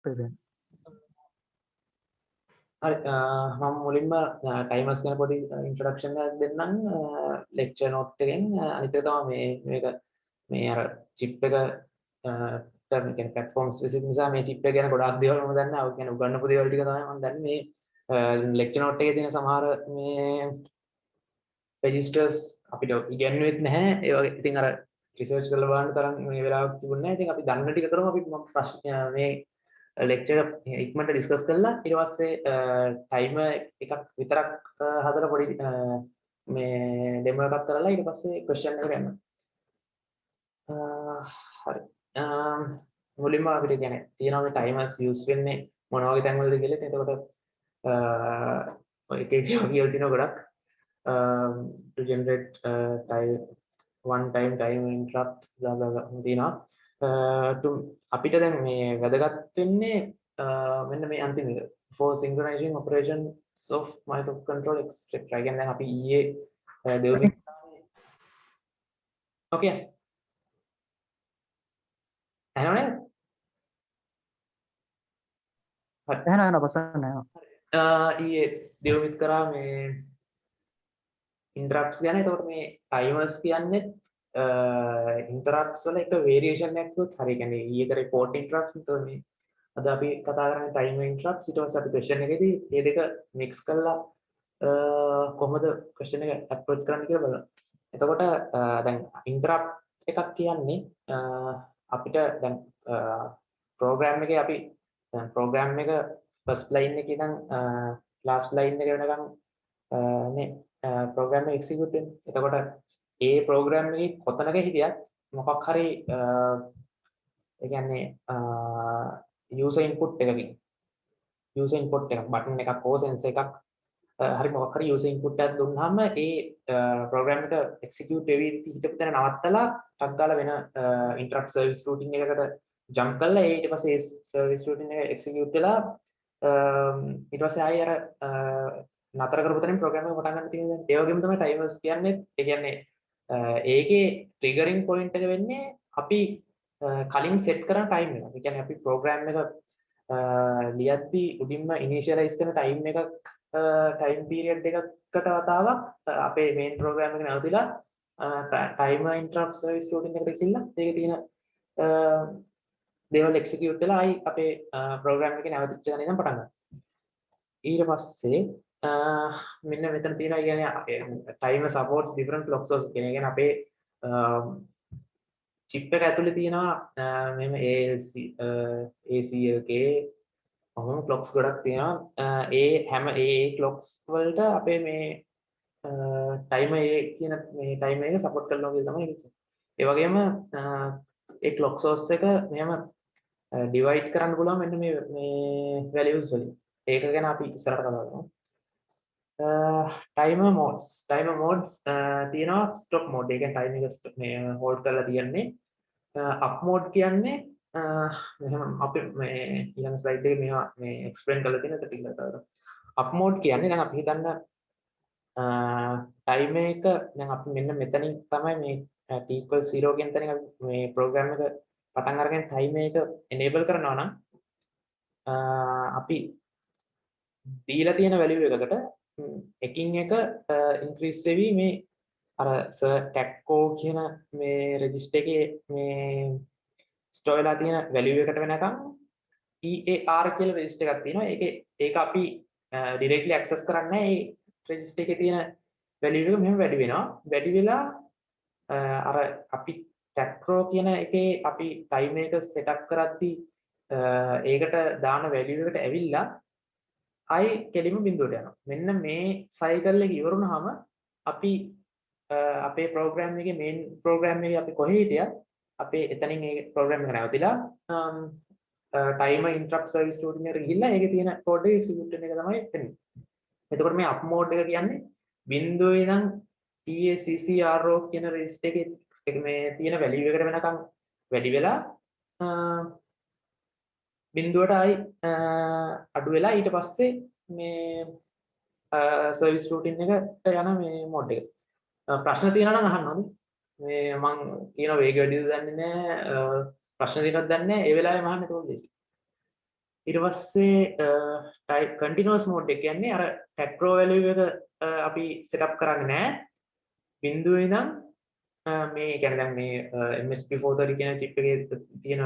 brilliant. හරි මම මුලින්ම ටයිමර්ස් ගැන පොඩි ඉන්ට්‍රොඩක්ෂන් එකක් දෙන්නම් ලෙක්චර් නෝට් එකෙන් අනිත් එක තමයි මේක මේ අර චිප් එක ටර්ම් කියන්නේ ප්ලැට්ෆෝම් ස්පෙસિෆික් නිසා මේ චිප් එක ගැන ගොඩාක් දේවල් මම දන්නේ නැහැ. ඔය කියන්නේ උගන්නපු දේවල් ටික තමයි මම දන්නේ. මේ ලෙක්චර් නෝට් එකේ තියෙන සමහර මේ රෙජිස්ටර්ස් අපිට ඉගෙනුවෙත් නැහැ. ඒ වගේ ඉතින් අර රිසර්ච් කරලා බලන්න තරම් මේ වෙලාවක් තිබුණේ නැහැ. ඉතින් අපි දන්න ටික කරමු. අපි ප්‍රශ්න මේ ලෙක්චර් ඉක්මනට ඩිස්කස් කරලා ඊට පස්සේ ටයිමර් එකක් විතරක් හදලා පොඩි මේ ඩෙමෝ එකක් කරලා ඊට පස්සේ ක්වෙස්චන් එකට යනවා. හරි. මුලින්ම අපිට කියන්නේ තියෙනවා මේ ටයිමර්ස් යූස් වෙන්නේ මොන වගේ තැන්වලද කියලා. එතකොට ඔය එක එක කියලා තියෙනවා ගොඩක්. To generate one time time interrupt blah blah blah තියෙනවා. අපිට දැන් මේ වැදගත් වෙන්නේ මෙන්න මේ අන්තිම එක for synchronizing operations of microcontroller etc. කියන්නේ දැන් අපි ඊයේ දෙවමින් ඕකේ එහෙනම් එහෙනම් අවසන් නැහැ. ඊයේ දෙවමින් කරා මේ interrupts ගැන. එතකොට මේ timers කියන්නේ interrupts වල එක variation එකක් උත් හරි. කියන්නේ ඊයේ කරේ port interrupts. එතකොට මේ අද අපි කතා කරන්නේ timer interrupts. ඊට පස්සේ අපි question එකේදී මේ දෙක mix කරලා කොහොමද question එක approach කරන්න කියලා බලමු. එතකොට දැන් interrupt එකක් කියන්නේ අපිට දැන් program එකේ අපි දැන් program එක first line එකේ ඉඳන් last line එක වෙනකන් නේ program එක execute වෙන්නේ. එතකොට ඒ program එකේ කොතනක හිටියත් මොකක් හරි ඒ කියන්නේ user input එකකින් user input එකක් button එකක් හෝ sensor එකක් හරි මොකක් හරි user input එකක් දුන්නාම ඒ program එක execute වෙවි හිටපු තැන නවත්තලා ටක් ගාලා වෙන interrupt service routine එකකට jump කරලා ඊට පස්සේ ඒ service routine එක execute වෙලා ඊට පස්සේ ආයෙ අර නතර කරපු තැනින් program එක පටන් ගන්න තියෙනවා. ඒ වගේම තමයි timers කියන්නේ. ඒ කියන්නේ ඒකේ triggering point එක වෙන්නේ අපි කලින් set කරන time එක. ඒ කියන්නේ අපි program එක ලියද්දී උඩින්ම initialize කරන time එකක් time period එකකට වතාවක් අපේ main program එක නැවතිලා timer interrupt service routine එකට ගිහිල්ලා ඒකේ තියෙන දේවල් execute වෙලා ආයි අපේ program එකේ නැවතිච්ච තැන ඉඳන් පටන් ගන්නවා. ඊට පස්සේ මෙන්න මෙතන තියෙනවා කියන්නේ timer supports different clock sources කියන එක. කියන්නේ අපේ chip එක ඇතුලේ තියෙනවා මෙහෙම ACLK ඔහොම clocks ගොඩක් තියෙනවා. ඒ හැම ඒ clocks වලට අපේ මේ timer A කියන මේ timer එක support කරනවා කියලා තමයි කියන්නේ. ඒ වගේම ඒ clock source එක මෙහෙම divide කරන්න පුළුවන් මෙන්න මේ values වලින්. ඒක ගැන අපි ඉස්සරහට කතා කරමු. timer modes තියෙනවා stop mode. ඒ කියන්නේ time එක මේ hold කරලා තියන්නේ. up mode කියන්නේ මෙහෙම අපි මේ ඊළඟ slide එකේ මේවා මේ explain කරලා තියෙන එක ටිකක් කරලා. up mode කියන්නේ දැන් අපි හිතන්න time එක දැන් අපි මෙන්න මෙතනින් තමයි මේ t = 0 කියන තැනින් අපි මේ program එක පටන් අරගෙන time එක enable කරනවා නම් අපි දීලා තියෙන value එකකට එකින් එක increase වෙවි මේ අර tacco කියන මේ register එකේ මේ store වෙලා තියෙන value එකට වෙනකන් EAR කියලා register එකක් තියෙනවා. ඒක අපි directly access කරන්නේ නැහැ. ඒ register එකේ තියෙන value එක මෙහෙම වැඩි වෙනවා. වැඩි වෙලා අර අපි tacro කියන එකේ අපි time එක setup කරද්දී ඒකට දාන value එකට ඇවිල්ලා ආයි කෙලිම බිඳුවට යනවා. මෙන්න මේ cycle එක ඉවර වුණාම අපි අපේ program එකේ main program එකේ අපි කොහේ හිටියත් අපේ එතනින් ඒ program එක නැවතිලා timer interrupt service routine එකට ගිහිල්ලා ඒකේ තියෙන code එක execute වෙන එක තමයි එතනින්. එතකොට මේ up mode එක කියන්නේ බිඳුවේ ඉඳන් TACCRO කියන register එකේ මේ තියෙන value එකට වෙනකන් වැඩි වෙලා බිඳුවට ආයි අඩු වෙලා ඊට පස්සේ මේ service routine එකට යන මේ mode එක. ප්‍රශ්න තියෙනවා නම් අහන්න ඕනේ. මේ මම කියන වේග වැඩිද දන්නේ නැහැ. ප්‍රශ්න තියෙනවද දන්නේ නැහැ. ඒ වෙලාවේ මහන්න ඒක ලේසි. ඊට පස්සේ type continuous mode එක කියන්නේ අර tacro value එක අපි setup කරන්නේ නැහැ. බිඳුවේ ඉඳන් මේ කියන්නේ දැන් මේ MSP430 කියන chip එකේ තියෙන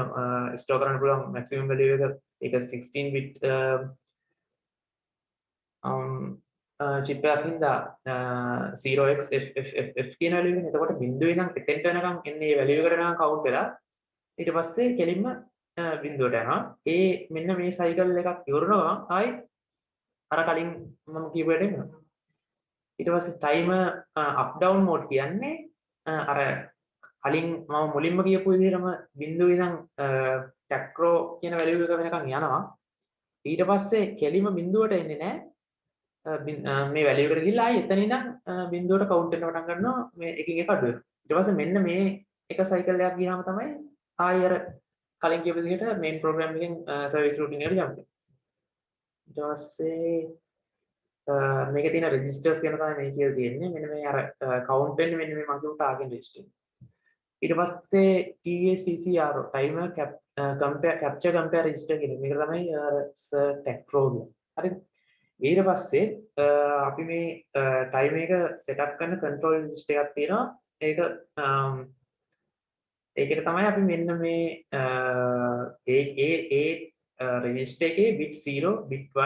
store කරන්න පුළුවන් maximum value එක ඒක 16 bit chip එකක් හින්දා 0xFFF කියන value එක. එතකොට බිඳුවේ ඉඳන් එතෙන්ට යනකම් එන්නේ මේ value එකට යනකම් count වෙලා ඊට පස්සේ කෙලින්ම බිඳුවට යනවා. ඒ මෙන්න මේ cycle එකක් ඉවරනවා ආයි අර කලින් මම කියපු වැඩේ වෙනවා. ඊට පස්සේ timer up down mode කියන්නේ අර කලින් මම මුලින්ම කියපු විදිහටම බිඳුවේ ඉඳන් tacro කියන value එක වෙනකන් යනවා. ඊට පස්සේ කෙලින්ම බිඳුවට එන්නේ නැහැ. මේ value එකට ගිහිල්ලා ආයි එතන ඉඳන් බිඳුවට count වෙන්න පටන් ගන්නවා. මේ එකින් එක අඩු වෙනවා. ඊට පස්සේ මෙන්න මේ එක cycle එකක් ගියාම තමයි ආයි අර කලින් කියපු විදිහට main program එකෙන් service routine එකට jump වෙනවා. ඊට පස්සේ මේකේ තියෙන registers ගැන තමයි මේ කියලා තියෙන්නේ. මෙන්න මේ අර count වෙන්නේ මෙන්න මේ මම කියපු target register. ඊට පස්සේ TACCRO timer capture compare register කියන මේක තමයි අර tacro කියන්නේ. හරිද? ඊට පස්සේ අපි මේ time එක setup කරන control register එකක් තියෙනවා. ඒකට තමයි අපි මෙන්න මේ ඒ register එකේ bit 0 bit 1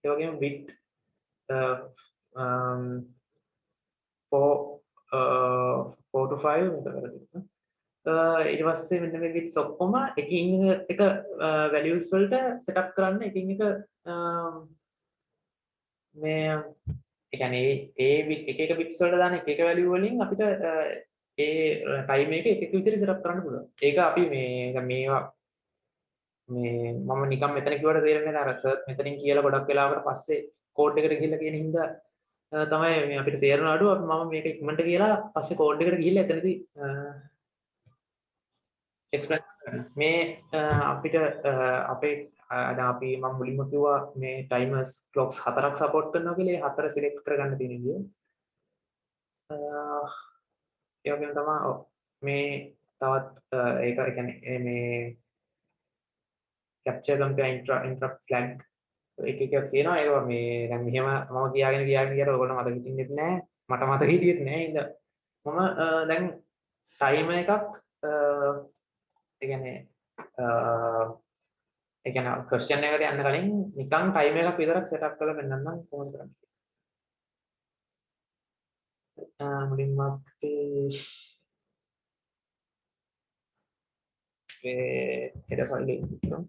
ඒ වගේම bit 4 to 5 ඊට පස්සේ මෙන්න මේ bits ඔක්කොම එකින් එක values වලට setup කරන්න එකින් එක මේ ඒ කියන්නේ එක එක bits වලට දාන එක එක value වලින් අපිට ඒ time එක එක විදිහට setup කරන්න පුළුවන්. ඒක අපි මේවා මේ මම නිකන් මෙතන කිව්වට තේරෙන්නේ නැහැ. අර සර් මෙතනින් කියලා ගොඩක් වෙලාවකට පස්සේ කෝඩ් එකට ගිහිල්ලා කියන හින්දා තමයි මේ අපිට තේරෙන අඩුව. මම මේක ඉක්මනට කියලා පස්සේ කෝඩ් එකට ගිහිල්ලා එතනදී එක්ස්ප්ලেইন කරනවා. මේ අපිට අපේ අපි මම මුලින්ම කිව්වා මේ timers clocks 4ක් support කරනවා කියලා. ඒ 4 select කරගන්න තියෙන විදිය. ඒ වගේම තමයි මේ තවත් ඒක කියන්නේ මේ capture compare interrupt flag එක එක කියනවා. ඒක මේ දැන් මෙහෙම මම කියාගෙන ඔයගොල්ලෝ මතක හිටින්නෙත් නැහැ. මට මතක හිටියෙත් නැහැ. ඉතින් මම දැන් timer එකක් ඒ කියන්නේ question එකට යන්න කලින් නිකන් time එකක් විතරක් setup කරලා පෙන්නන්නම් කොහොමද කරන්නේ. මුලින්ම අපි මේ header file එක ඉස්සරහ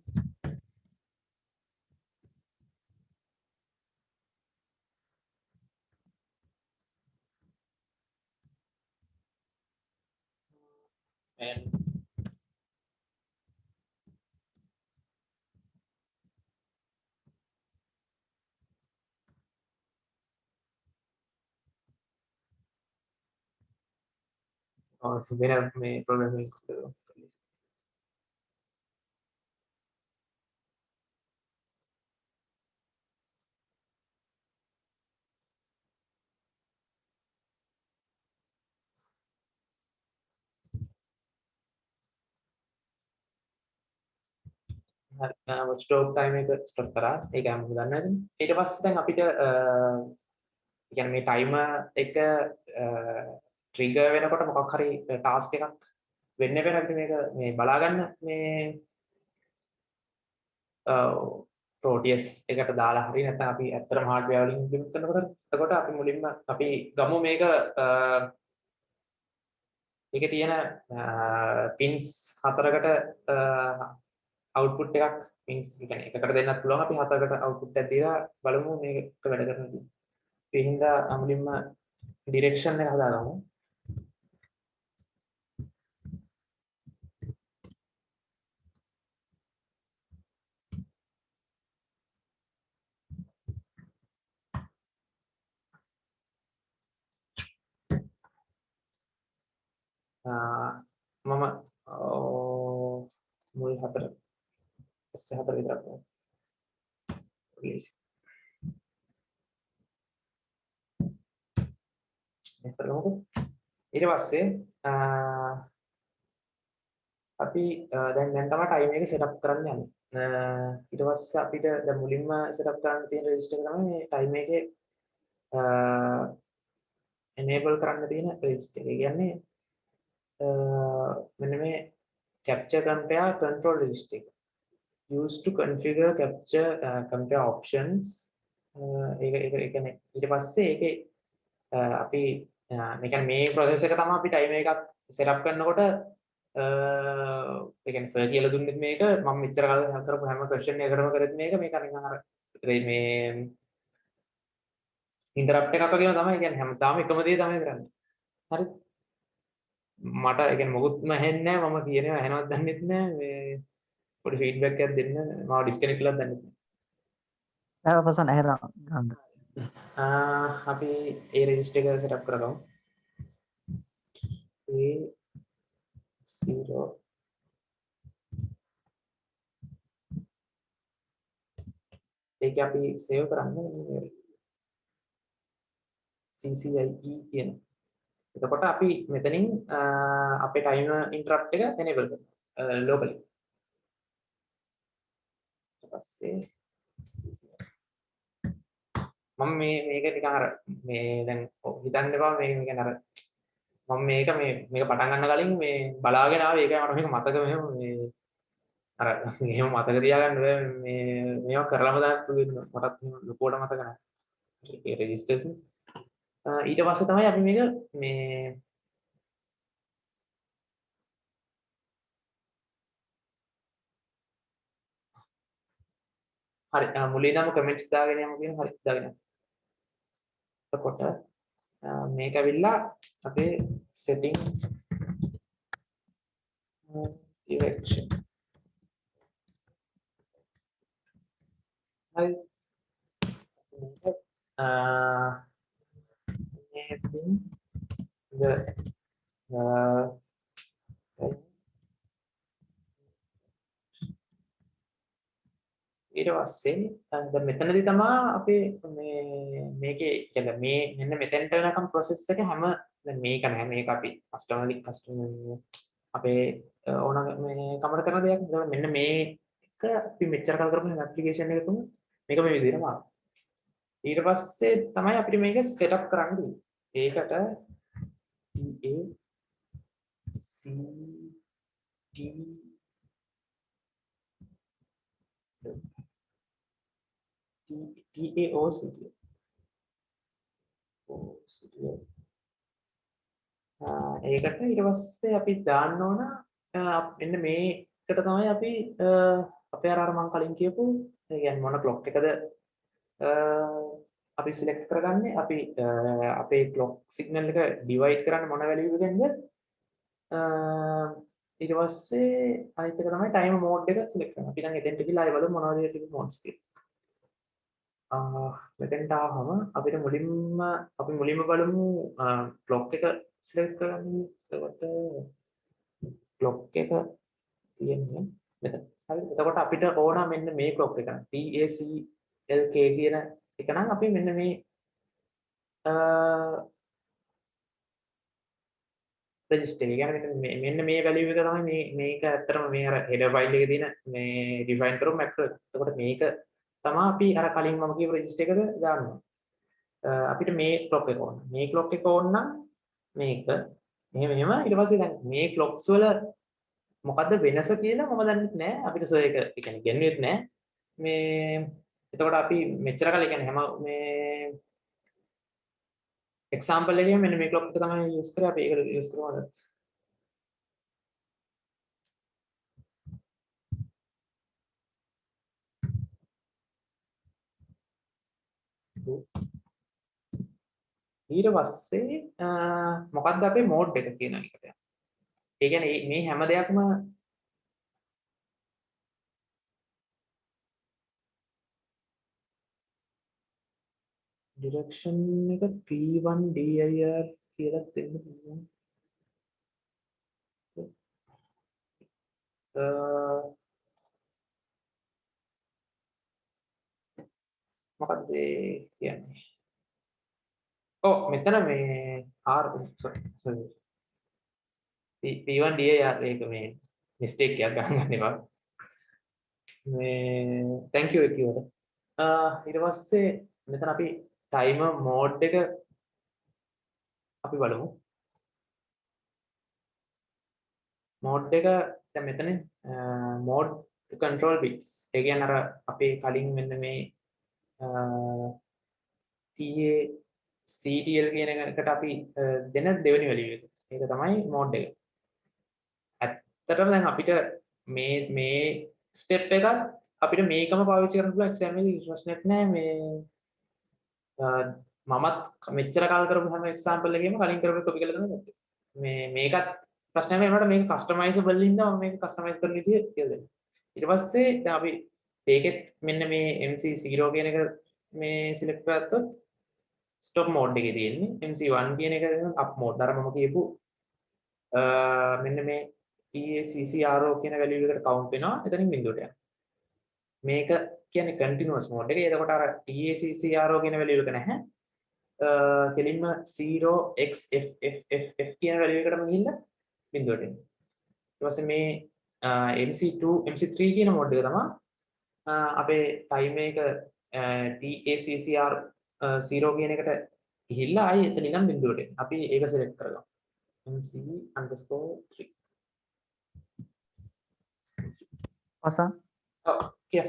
and වෙන මේ programming stop time එක stop කරා. ඒක හැමෝම දන්නවද? ඊට පස්සේ දැන් අපිට කියන්නේ මේ timer එක trigger වෙනකොට මොකක් හරි task එකක් වෙන්න වෙන අපිට මේක මේ බලා ගන්න මේ Proteus එකට දාලා හරි නැත්නම් අපි ඇත්තටම hardware වලින් implement කරනකොට එතකොට අපි මුලින්ම අපි ගමු මේක ඒකේ තියෙන pins 4කට output එකක් pins කියන්නේ එකකට දෙන්නත් පුළුවන්. අපි 4කට output එකක් දීලා බලමු මේක වැඩ කරනවද කියලා. ඒ හින්දා මුලින්ම direction එක හදාගමු. මම මුල් 4 පස්සේ 4 විතරක් ගමු. please ඉස්සරහට ඊට පස්සේ අපි දැන් තමයි time එක setup කරන්න යන්නේ. ඊට පස්සේ අපිට දැන් මුලින්ම setup කරන්න තියෙන register එක තමයි මේ time එකේ enable කරන්න තියෙන register එක. ඒ කියන්නේ මෙන්න මේ capture compare control register එක. Used to configure capture compare options. ඒක කියන්නේ ඊට පස්සේ ඒකේ අපි මේ කියන්නේ මේ process එක තමයි අපි time එකක් setup කරනකොට ඒ කියන්නේ සර් කියලා දුන්නෙත් මේක මම මෙච්චර කාලෙ කරපු හැම question එකකටම කරෙත් මේක නිකන් අර මේ ඉන්ටරප්ට් එකක් වගේම තමයි. කියන්නේ හැමදාම එකම දේ තමයි කරන්නේ. හරි. මට ඒ කියන්නේ මොකුත්ම ඇහෙන්නේ නැහැ. මම කියනවා ඇහෙනවද දන්නෙත් නැහැ. මේ පොඩි ෆීඩ්බැක් එකක් දෙන්න. මාව ඩිස්කනෙක්ට් කළාද දන්නෙත් නැහැ. අවසන් ඇහෙනවා. අපි ඒ රෙජිස්ටර් එක සෙටප් කරගමු. A0 ඒක අපි සේව් කරන්නේ CCIE කියන. එතකොට අපි මෙතනින් අපේ timer interrupt එක enable කරනවා locally. ඊට පස්සේ මම මේක නිකන් අර මේ දැන් හිතන්න එපා මේ කියන්නේ අර මම මේක පටන් ගන්න කලින් මේ බලාගෙන ආවේ ඒකයි මට මේක මතක මෙහෙම මේ අර එහෙම මතක තියාගන්න බෑ මේවා කරලම දාන්න මටත් ලොකුවට මතක නැහැ. ඒ රෙජිස්ටර්ස් ඊට පස්සේ තමයි අපි මේක මේ හරි මුලින්ම කමෙන්ට්ස් දාගෙන යමු කියන හරි දාගෙන. එතකොට මේක ඇවිල්ලා අපේ setting direction හරි enabling the ඊට පස්සේ දැන් මෙතනදී තමයි අපි මේකේ කියන්නේ මේ මෙන්න මෙතෙන්ට වෙනකම් process එක හැම දැන් මේක නෑ මේක අපි customer අපේ ඕන මේ කමර කරන දෙයක්. ඒතකොට මෙන්න මේක අපි මෙච්චර කල් කරපු application එක තුන මේක මේ විදිහටම ආවා. ඊට පස්සේ තමයි අපිට මේක setup කරන්න දෙන්නේ. ඒකට TAOC ඒකට ඊට පස්සේ අපි දාන්න ඕන මෙන්න මේකට තමයි අපි අපේ අර මම කලින් කියපු ඒ කියන්නේ මොන ක්ලොක් එකද අපි සිලෙක්ට් කරගන්නේ අපි අපේ ක්ලොක් සිග්නල් එක ඩිවයිඩ් කරන්න මොන වැලියු එකෙන්ද ඊට පස්සේ අනිත් එක තමයි ටයිමර් මෝඩ් එක සිලෙක්ට් කරනවා. අපි දැන් එතෙන්ට ගිහලා ආයෙ බලමු මොනවද තියෙන මෝඩ්ස් කියලා. මෙතෙන්ට ආවම අපිට මුලින්ම බලමු ක්ලොක් එක සිලෙක්ට් කරගන්න. එතකොට ක්ලොක් එක තියෙන්නේ මෙතන. හරි. එතකොට අපිට ඕන මෙන්න මේ ක්ලොක් එක. TACLK කියන එක නම් අපි මෙන්න මේ රෙජිස්ටර් එක. يعني මෙන්න මේ වැලියු එක තමයි මේක ඇත්තටම මේ අර header file එකේ තියෙන මේ define කරපු macro එක. එතකොට මේක තමයි අපි අර කලින් මම කියපු රෙජිස්ටර් එකට දාන්නේ. අපිට මේ ක්ලොක් එක ඕන. මේ ක්ලොක් එක ඕන නම් මේක මෙහෙම ඊට පස්සේ දැන් මේ ක්ලොක්ස් වල මොකද්ද වෙනස කියලා මම දන්නේ නැහැ. අපිට සර් ඒක කියන්නේ ගෙන්වෙත් නැහැ. මේ එතකොට අපි මෙච්චර කල් කියන්නේ හැම මේ එක්සැම්පල් එකේ මෙන්න මේ ක්ලොක් එක තමයි යූස් කරේ. අපි ඒක යූස් කරමු අද. ඊට පස්සේ මොකද්ද අපේ මෝඩ් එක කියන එකට. ඒ කියන්නේ මේ හැම දෙයක්ම direction එක P1 dir කියලා දෙන්න පුළුවන්. මොකක්ද කියන්නේ? ඔව් මෙතන මේ R sorry P1 dir ඒක මේ මිස්ටේක් එකක් ගන්න එපා. මේ thank you එකියවට. ඊට පස්සේ මෙතන අපි timer mode එක අපි බලමු. mode එක දැන් මෙතන mode to control bits. ඒ කියන්නේ අර අපේ කලින් මෙන්න මේ TA CTL කියන එකට අපි දෙන දෙවෙනි වැලියු එක. ඒක තමයි mode එක. ඇත්තටම දැන් අපිට මේ ස්ටෙප් එකත් අපිට මේකම පාවිච්චි කරන්න පුළුවන් එක්සෑම් එකේ ප්‍රශ්නයක් නෑ මේ මමත් මෙච්චර කාල කරපු හැම එක්සැම්පල් එකේම කලින් කරපු කොපි කරලා තමයි ගත්තේ. මේකත් ප්‍රශ්නයක් නෑ ඒකට මේක කස්ටමයිසබල් ඉඳලා මම මේක කස්ටමයිස් කරන විදිය කියලා දෙන්න. ඊට පස්සේ දැන් අපි ඒකෙත් මෙන්න මේ MC0 කියන එක මේ සිලෙක්ට් කරගත්තොත් ස්ටොප් මෝඩ් එකේ තියෙන්නේ MC1 කියන එක අප් මෝඩ් අර මම කියපු මෙන්න මේ TACCRO කියන වැලියු එකට කවුන්ට් වෙනවා එතනින් බිඳුවට යනවා. මේක කියන්නේ continuous mode එක. එතකොට අර TACCRO කියන වැලියු එක නැහැ. කෙලින්ම 0xFFFF කියන වැලියු එකටම ගිහිල්ලා බිඳුවට එනවා. ඊට පස්සේ මේ MC2 MC3 කියන මෝඩ් එක තමයි අපේ ටයිම් එක TACCR 0 කියන එකට ගිහිල්ලා ආයි එතන ඉඳන් බිඳුවට එනවා. අපි ඒක සිලෙක්ට් කරගමු. MC_3 අසන් කිය.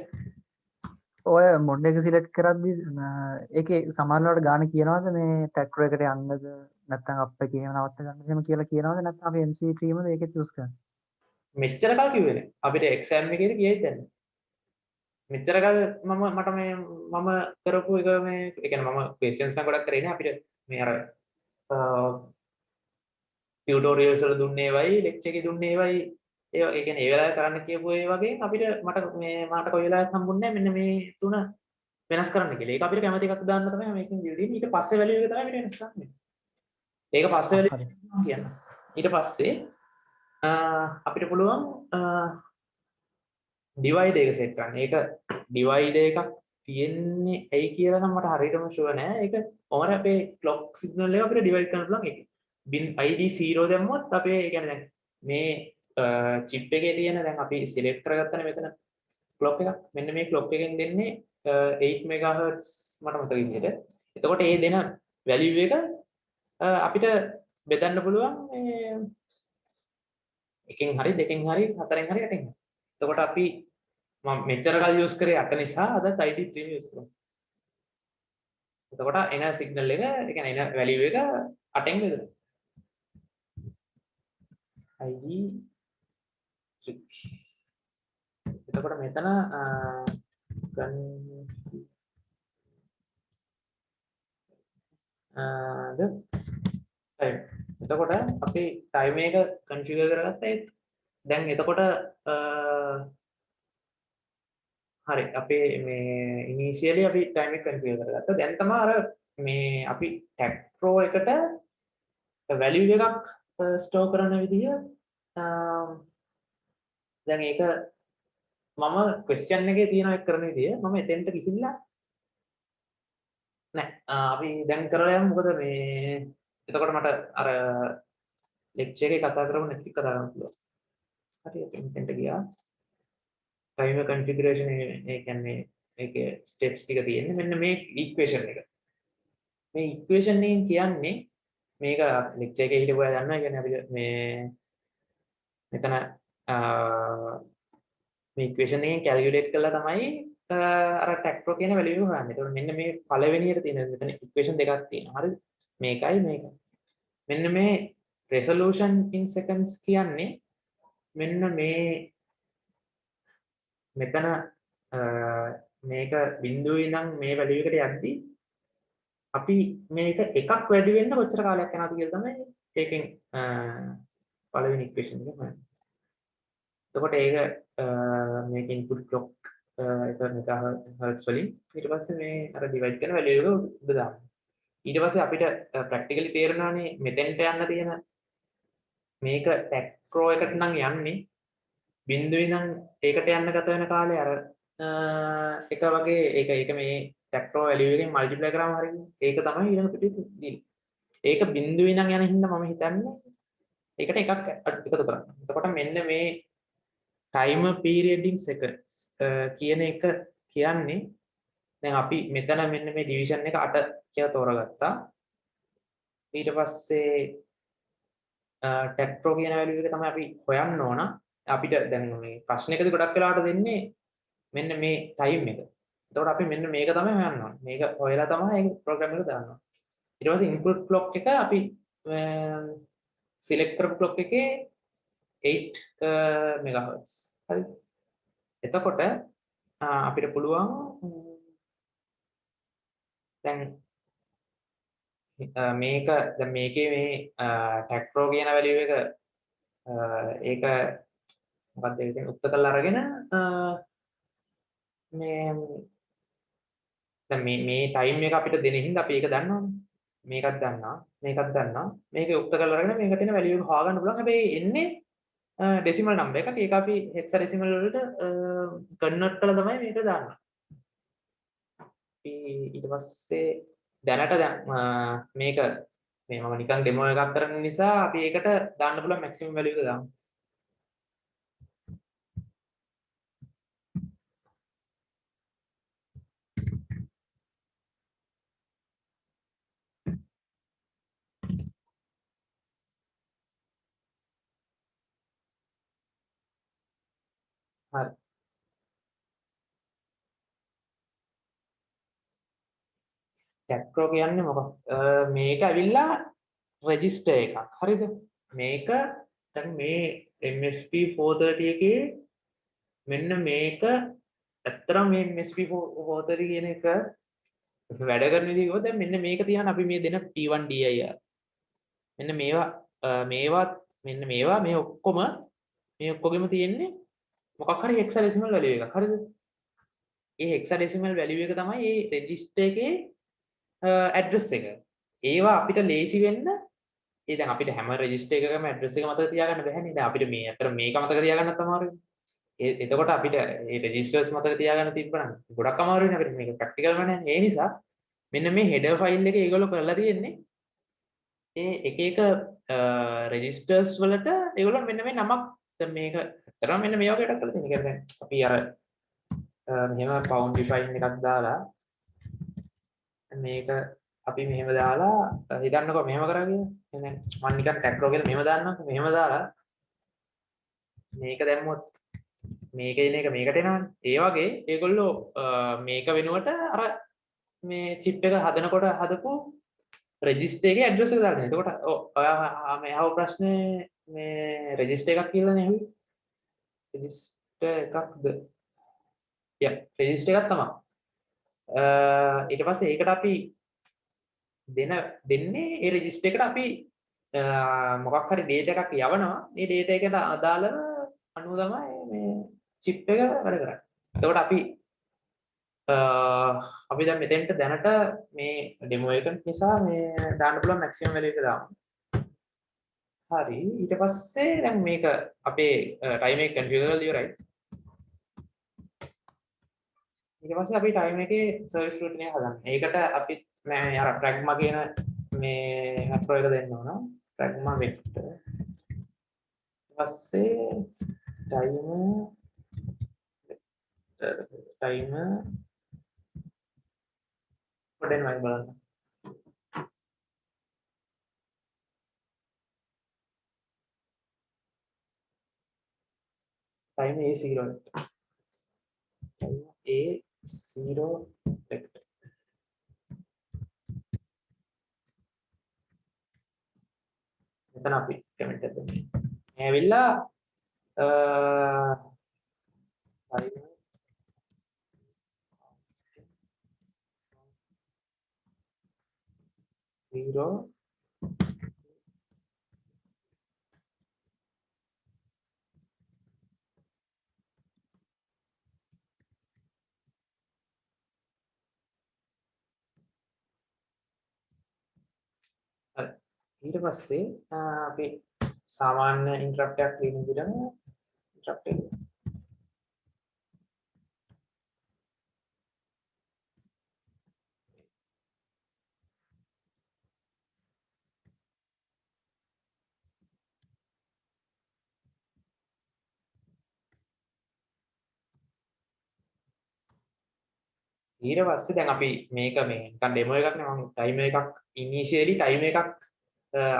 ඔය මොඩ් එක සිලෙක්ට් කරද්දි ඒකේ සමහරවිට ගාන කියනවාද මේ ටැක්ටර් එකට යන්නද නැත්නම් අප් එකේ එහෙම නවත්ත ගන්නද එහෙම කියලා කියනවාද නැත්නම් අපි MC3 මද ඒකෙත් යූස් කරන්නේ? මෙච්චර කල් කිව්වේ නෑ. අපිට එක්සෑම් එකේදී කියයි දැන්. මෙච්චර කල් මට මේ මම කරපු එක මේ ඒ කියන්නේ මම ක්වෙස්චන්ස් නම් ගොඩක් කරේ නෑ අපිට මේ අර ටියුටෝරියල්ස් වල දුන්නේ ඒවයි ලෙක්චර් එකේ දුන්නේ ඒවයි ඒ කියන්නේ ඒ වෙලාවේ කරන්න කියපු ඒ වගේ අපිට මට කොයි වෙලාවෙත් හම්බුන්නේ නැහැ මෙන්න මේ තුන වෙනස් කරන්න කියලා. ඒක අපිට කැමති එකක් දාන්න තමයි මේකෙන් දෙන්නේ. ඊට පස්සේ වැලියු එක තමයි අපිට වෙනස් කරන්නේ. ඒක පස්සේ වැලියු කියන්න. ඊට පස්සේ අපිට පුළුවන් ඩිවයිඩ් එක සෙට් කරන්න. ඒක ඩිවයිඩ් එකක් තියෙන්නේ ඇයි කියලා නම් මට හරියටම ෂුවර් නෑ. ඒක ඔමර අපේ ක්ලොක් සිග්නල් එක අපිට ඩිවයිඩ් කරන්න පුළුවන් ඒක. ID 0 දැම්මොත් අපේ ඒ කියන්නේ දැන් මේ චිප් එකේ තියෙන දැන් අපි සිලෙක්ට් කරගත්තනේ මෙතන ක්ලොක් එකක්. මෙන්න මේ ක්ලොක් එකෙන් දෙන්නේ 8 MHz මට මතක විදිහට. එතකොට ඒ දෙන වැලියු එක අපිට බෙදන්න පුළුවන් මේ එකෙන් හරි දෙකෙන් හරි හතරෙන් හරි අටෙන්. එතකොට අපි මම මෙච්චර කල් යූස් කරේ 8 නිසා අද ID 3 යූස් කරමු. එතකොට එන සිග්නල් එක ඒ කියන්නේ එන වැලියු එක 8ෙන් බෙදෙනවා. ID 3. එතකොට මෙතන එතකොට අපි ටයිම් එක කන්ෆිගර් කරගත්තා ඒත් දැන් එතකොට හරි අපේ මේ ඉනිෂියලි අපි ටයිම් එක කන්ෆිගර් කරගත්තා. දැන් තමයි අර මේ අපි ටැග් ප්‍රෝ එකට වැලියු එකක් ස්ටෝර් කරන විදිය දැන් ඒක මම ක්වෙස්චන් එකේ තියෙන එක කරන විදිය මම එතෙන්ට ගිහිල්ලා නෑ අපි දැන් කරලා යමු මොකද මේ එතකොට මට අර ලෙක්චර් එකේ කතා කරමු නැති කතා කරන්න පුළුවන්. හරි අපි මෙතෙන්ට ගියා. ටයිමර් කන්ෆිගරේෂන් ඒ කියන්නේ ඒකේ ස්ටෙප්ස් ටික තියෙන්නේ මෙන්න මේ ඉක්වේෂන් එක. මේ ඉක්වේෂන් එකෙන් කියන්නේ මේක ලෙක්චර් එකේ හිටපු අය දන්නවා කියන්නේ අපිට මේ මෙතන මේ ඉක්වේෂන් එකෙන් කැල්කියුලේට් කළා තමයි අර ටැක්ටෝ කියන වැලියු එක හොයන්නේ. ඒතකොට මෙන්න මේ පළවෙනියට තියෙන මෙතන ඉක්වේෂන් දෙකක් තියෙනවා. හරිද? මේකයි මේක. මෙන්න මේ resolution in seconds කියන්නේ මෙන්න මේ මෙතන මේක බිඳුවේ ඉඳන් මේ වැලියු එකට යද්දී අපි මේක එකක් වැඩි වෙන්න කොච්චර කාලයක් යනවද කියලා තමයි ඒකෙන් පළවෙනි ඉක්වේෂන් එක හොයන්නේ. එතකොට ඒක මේක ඉන්පුට් ක්ලොක් එක මෙගාහර්ට්ස් වලින් ඊට පස්සේ මේ අර ඩිවයිඩ් කරන වැලියු එක උඩ දානවා. ඊට පස්සේ අපිට ප්‍රැක්ටිකලි තේරෙනවානේ මෙතෙන්ට යන්න තියෙන මේක ටැක්රෝ එකට නම් යන්නේ බිඳුවේ ඉඳන් ඒකට යන්න ගත වෙන කාලේ අර එක වගේ ඒක මේ ටැක්රෝ වැලියු එකෙන් මල්ටිප්ලයි කරාම හරියන්නේ. ඒක තමයි ඊළඟ පිටේ දෙන්නේ. ඒක බිඳුවේ ඉඳන් යන හින්දා මම හිතන්නේ ඒකට එකක් එකතු කරන්න. එතකොට මෙන්න මේ timer period in seconds කියන එක කියන්නේ දැන් අපි මෙතන මෙන්න මේ division එක 8 කියලා තෝරගත්තා. ඊට පස්සේ ටැක්ප්‍රෝ කියන වැලියු එක තමයි අපි හොයන්න ඕන. අපිට දැන් මේ ප්‍රශ්නයකදී ගොඩක් වෙලාවට දෙන්නේ මෙන්න මේ ටයිම් එක. එතකොට අපි මෙන්න මේක තමයි හොයන්න ඕන. මේක හොයලා තමයි ඒ ප්‍රෝග්‍රෑම් එක දාන්න ඕන. ඊට පස්සේ ඉන්පුට් ක්ලොක් එක අපි සිලෙක්ට් කරපු ක්ලොක් එකේ 8 MHz. හරි. එතකොට අපිට පුළුවන් දැන් මේක දැන් මේකේ මේ ටැක්ප්‍රෝ කියන වැලියු එක ඒක මොකක්ද ඒක උත්තර කරලා අරගෙන මේ දැන් මේ ටයිම් එක අපිට දෙන හින්දා අපි ඒක දන්නවනේ. මේකත් දන්නවා, මේකත් දන්නවා. මේක උත්තර කරලා අරගෙන මේකට එන වැලියු එක හොයාගන්න පුළුවන්. හැබැයි එන්නේ ඩෙසිමල් නම්බර් එකක්. ඒක අපි හෙක්සාඩෙසිමල් වලට කන්වර්ට් කරලා තමයි මේක දාන්නේ. ඊට පස්සේ දැනට දැන් මේක මේ මම නිකන් ඩෙමෝ එකක් කරන නිසා අපි ඒකට දාන්න පුළුවන් මැක්සිමම් වැලියු එක දාමු. හරි. ටැක්ප්‍රෝ කියන්නේ මොකක්ද? මේක ඇවිල්ලා රෙජිස්ටර් එකක්. හරිද? මේක දැන් මේ MSP 430 එකේ මෙන්න මේක ඇත්තටම මේ MSP 430 කියන එක වැඩ කරන විදිහ කිව්වොත් දැන් මෙන්න මේක තියන අපි මේ දෙන T1 dir. මෙන්න මෙන්න මේවා මේ ඔක්කොගෙම තියෙන්නේ මොකක් හරි hexadecimal value එකක්. හරිද? ඒ hexadecimal value එක තමයි මේ register එකේ address එක. ඒවා අපිට ලේසි වෙන්න දැන් අපිට හැම register එකකම address එක මතක තියාගන්න බැහැනේ. දැන් අපිට මේ අතර මේක මතක තියාගන්නත් අමාරුයි. එතකොට අපිට මේ registers මතක තියාගන්න තිබ්බනම් ගොඩක් අමාරුයිනේ අපිට මේක practical නෑ. ඒ නිසා මෙන්න මේ header file එකේ ඒගොල්ලෝ කරලා තියෙන්නේ ඒ එක එක registers වලට ඒගොල්ලෝ මෙන්න මේ නමක් දැන් මේක ඇත්තටම මෙන්න මේ වගේ එකක් කරලා තියෙනවා. දැන් අපි අර මෙහෙම pound define එකක් දාලා මේක අපි මෙහෙම දාලා හිතන්නකෝ මෙහෙම කරා කියලා. දැන් මම නිකන් ටැක්රෝ කියලා මෙහෙම දාන්නම්. මෙහෙම දාලා මේක දැම්මොත් මේක එන එක මේකට එනවනේ. ඒ වගේ ඒගොල්ලෝ මේක වෙනුවට අර මේ chip එක හදනකොට හදපු register එකේ address එක දාගෙන. එතකොට ඔයා මේ අහව ප්‍රශ්නේ මේ register එකක් කියලානේ ඇහුවේ. register එකක්ද? register එකක් තමයි. ඊට පස්සේ ඒකට අපි දෙන්නේ ඒ register එකට අපි මොකක් හරි data එකක් යවනවා. මේ data එකට අදාළව අනුව තමයි මේ chip එක වැඩ කරන්නේ. එතකොට අපි දැන් මෙතෙන්ට දැනට මේ demo එක නිසා මේ දාන්න පුළුවන් maximum value එක දාමු. හරි. ඊට පස්සේ දැන් මේක අපේ time එක configure කරලා ඉවරයි. ඊට පස්සේ අපි time එකේ service routine එක හදන්න. ඒකට අපි මේ අර pragma කියන මේ macro එක දෙන්න ඕන. pragma vector. ඊට පස්සේ timer පොඩ්ඩක් මම බලන්න. time A0 vector. මෙතන අපි කමෙන්ට් එකක් දෙමු. මේ ඇවිල්ලා zero ඊට පස්සේ අපි සාමාන්‍ය ඉන්ටරප්ට් එකක් ලියන විදිහටම ඉන්ටරප්ට් එක ඊට පස්සේ දැන් අපි මේක මේ නිකන් ඩෙමෝ එකක් නේ මම ටයිමර් එකක් ඉනිෂියලි ටයිමර් එකක්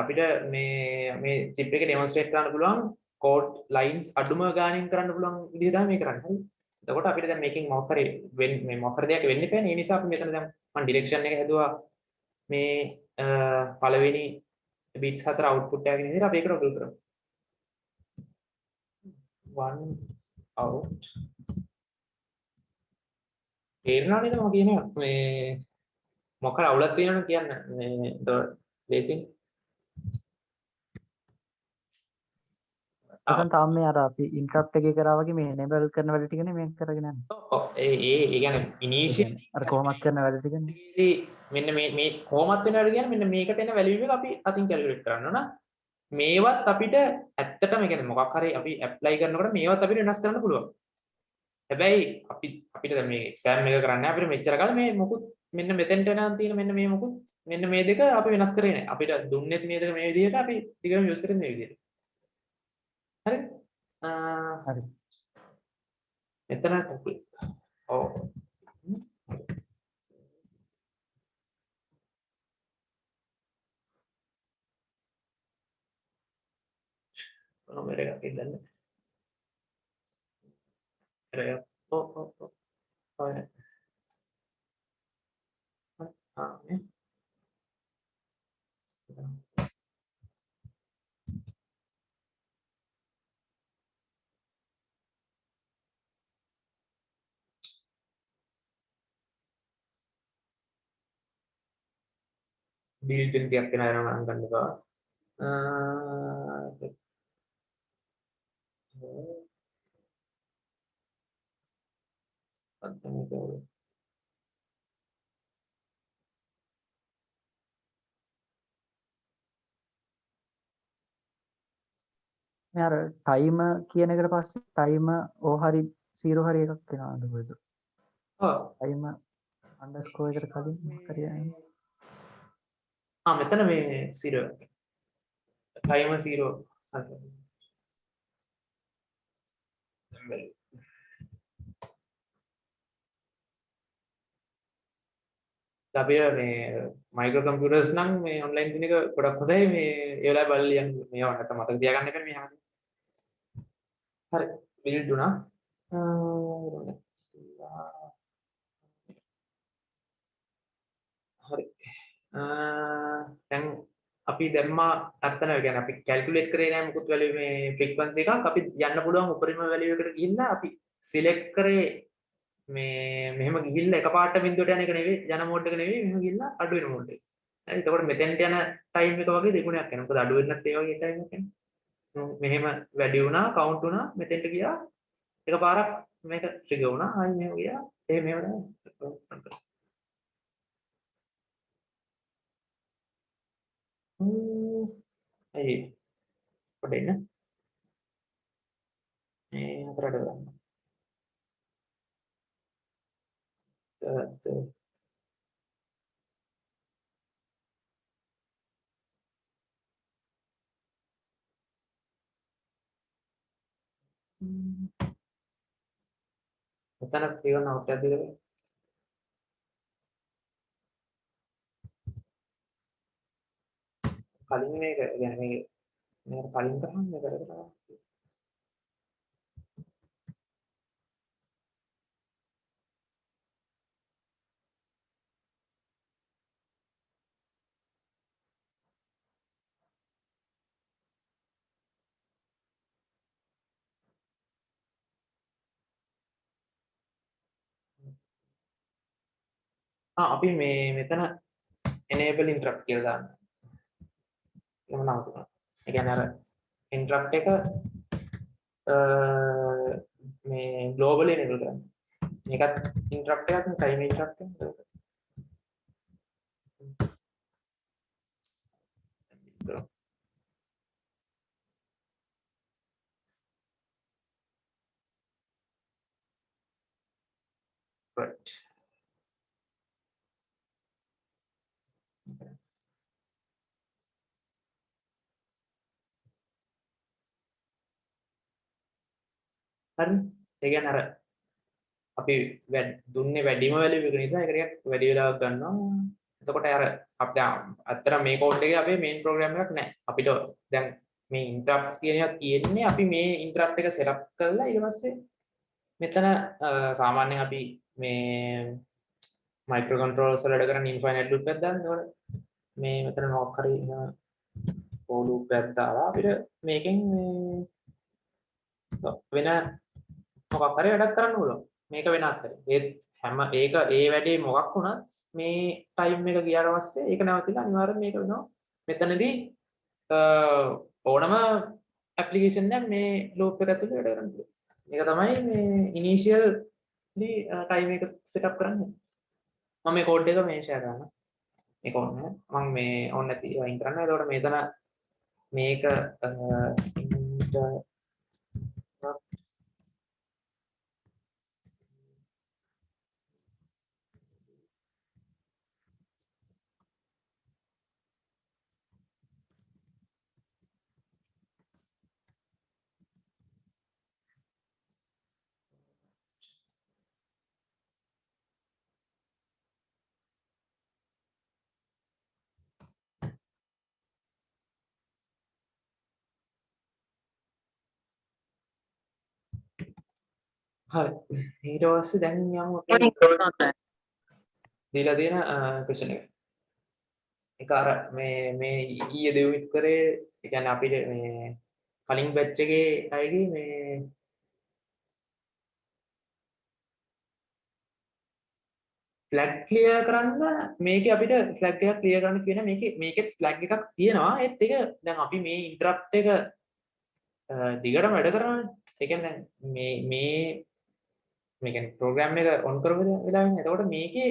අපිට මේ චිප් එකේ ඩෙමොන්ස්ට්‍රේට් කරන්න පුළුවන් කෝඩ් ලයින්ස් අඩුම ගානින් කරන්න පුළුවන් විදිහ තමයි මේ කරන්නේ. හරි. එතකොට අපිට දැන් මේකෙන් මොකක් හරි මේ මොකක් හරි දෙයක් වෙන්න එපානේ. ඒ නිසා අපි මෙතන දැන් මම ඩිරෙක්ෂන් එක හැදුවා මේ පළවෙනි බිට්ස් 4 අවුට්පුට් එකකින් විදිහට අපි ඒක ටොගල් කරමු. 1 out තේරෙනව නේද මම කියන්නේ මේ මොකක් හරි අවුලක් තියෙනවනේ කියන්න මේ ලේසින් එතන තාම මේ අර අපි ඉන්ටරප්ට් එකේ කරා වගේ මේ enable කරන වැඩ ටිකනේ මේක කරගෙන යන්නේ. ඔව් ඒ කියන්නේ ඉනිෂියල් අර කොහොමත් කරන වැඩ ටිකනේ. මෙන්න මේ කොහොමත් වෙනවද කියන්නේ මෙන්න මේකට එන වැලියු එක අපි අතින් කැල්කියුලේට් කරන්න ඕන. මේවත් අපිට ඇත්තටම කියන්නේ මොකක් හරි අපි ඇප්ලයි කරනකොට මේවත් අපිට වෙනස් කරන්න පුළුවන්. හැබැයි අපිට දැන් මේ එක්සෑම් එක කරන්න අපිට මෙච්චර කාලේ මේ මොකුත් මෙන්න මෙතෙන්ට යනවා තියෙන මෙන්න මේ මොකුත් මෙන්න මේ දෙක අපි වෙනස් කරේ නැහැ. අපිට දුන්නෙත් මේ දෙක මේ විදිහට අපි ටිකම යූස් කරන්නේ මේ විදිහට. හරිද? හරි. මෙතන ඔව්. nomor එකක් ඉදන්න. ඔව්. ඔය. නේ. build in tiap kena orang kan juga. මේ අර ටයිම කියන එකට පස්සේ ටයිම ඕ හරි 0 හරි එකක් වෙනවද කොහෙද? ඔව්. ටයිම අන්ඩර්ස්කෝර් එකට කලින් මොකක් හරි යන්නේ. මෙතන මේ 0 ටයිමර් 0 හරි. අපිට මේ මයික්‍රෝ කම්පියුටර්ස් නම් මේ ඔන්ලයින් දින එක ගොඩක් හොඳයි මේ ඒ වෙලාවේ බලලා ලියන්න මේවා නැත්නම් මතක තියාගන්න එපා මේ හැමදේම. හරි බිල්ඩ් උනා. හරි. දැන් අපි දැම්මා අත්තන කියන්නේ අපි කැල්කියුලේට් කරේ නෑ මොකුත් වැලියු මේ ෆ්‍රීකවන්සි එකක් අපි යන්න පුළුවන් උපරිම වැලියු එකට ගිහිල්ලා අපි සිලෙක්ට් කරේ මේ මෙහෙම ගිහිල්ලා එකපාරට බින්දුවට යන එක නෙවෙයි යන මෝඩ් එක නෙවෙයි මෙහෙම ගිහිල්ලා අඩු වෙන මෝඩ් එක. හරි එතකොට මෙතෙන්ට යන ටයිම් එක වගේ දෙගුණයක් යනවා. මොකද අඩු වෙන්නත් ඒ වගේ ටයිම් එකක් යනවා. මෙහෙම වැඩි වුණා කවුන්ට් වුණා මෙතෙන්ට ගියා එකපාරක් මේක ට්‍රිගර් වුණා ආයි මෙහෙම ගියා මෙහෙම තමයි. ඇයි පොඩ්ඩක් ඉන්න මේ අතරට ගන්න. මෙතන ක්ලියර් අවුට් එකක් දීලා කලින් මේක يعني මේක කලින් කරාම මේක කරලා අපි මේ මෙතන enable interrupt කියලා දාන්න. එහෙම නවතුනවා. ඒ කියන්නේ අර interrupt එක මේ globally enable කරන්න. මේකත් interrupt එකක් time interrupt එකක්. right. හරි. ඒ කියන්නේ අර අපි දුන්නේ වැඩිම වැලියු එක නිසා ඒක ටිකක් වැඩි වෙලාවක් ගන්නවා. එතකොට අර අපිට අතර මේ කෝඩ් එකේ අපේ මේන් ප්‍රෝග්‍රෑම් එකක් නැහැ. අපිට දැන් මේ ඉන්ටරප්ට්ස් කියන එකක් තියෙන්නේ අපි මේ ඉන්ටරප්ට් එක සෙටප් කරලා ඊට පස්සේ මෙතන සාමාන්‍යයෙන් අපි මේ මයික්‍රෝ කන්ට්‍රෝලර්ස් වල වැඩ කරන ඉන්ෆයිනයිට් ලූප් එකක් දාන්න. එතකොට මේ මෙතන මොකක් හරි for loop එකක් දාලා අපිට මේකෙන් වෙන මොකක් හරි වැඩක් කරන්න පුළුවන්. මේක වෙනත් හරි. ඒ හැම ඒක ඒ වැඩේ මොකක් වුණත් මේ ටයිම් එක ගියාට පස්සේ ඒක නැවතිලා අනිවාර්යෙන් මේක වෙනවා. මෙතනදී ඕනම ඇප්ලිකේෂන් එකක් මේ ලූප් එක ඇතුලේ වැඩ කරන්න පුළුවන්. මේක තමයි මේ ඉනිෂියල් ටයිම් එක සෙටප් කරන්නේ. මම මේ කෝඩ් එක මේ ෂෙයා කරනවා. මේක ඕන මම මේ ඕන නැති වයින් කරන්න. එතකොට මෙතන මේක හරි ඊට පස්සේ දැන් යමු දීලා තියෙන ක්වෙස්චන් එක. ඒක අර මේ ඊයේ දෙවිත් කරේ ඒ කියන්නේ අපිට මේ කලින් බැච් එකේ අයගේ මේ ෆ්ලැග් ක්ලියර් කරන්න මේකේ අපිට ෆ්ලැග් එකක් ක්ලියර් කරන්න කියන මේකෙත් ෆ්ලැග් එකක් තියෙනවා. ඒත් ඒක දැන් අපි මේ ඉන්ටරප්ට් එක දිගටම වැඩ කරනවානේ. ඒ කියන්නේ දැන් මේ කියන්නේ ප්‍රෝග්‍රෑම් එක ඔන් කරපු වෙලාවෙන් එතකොට මේකේ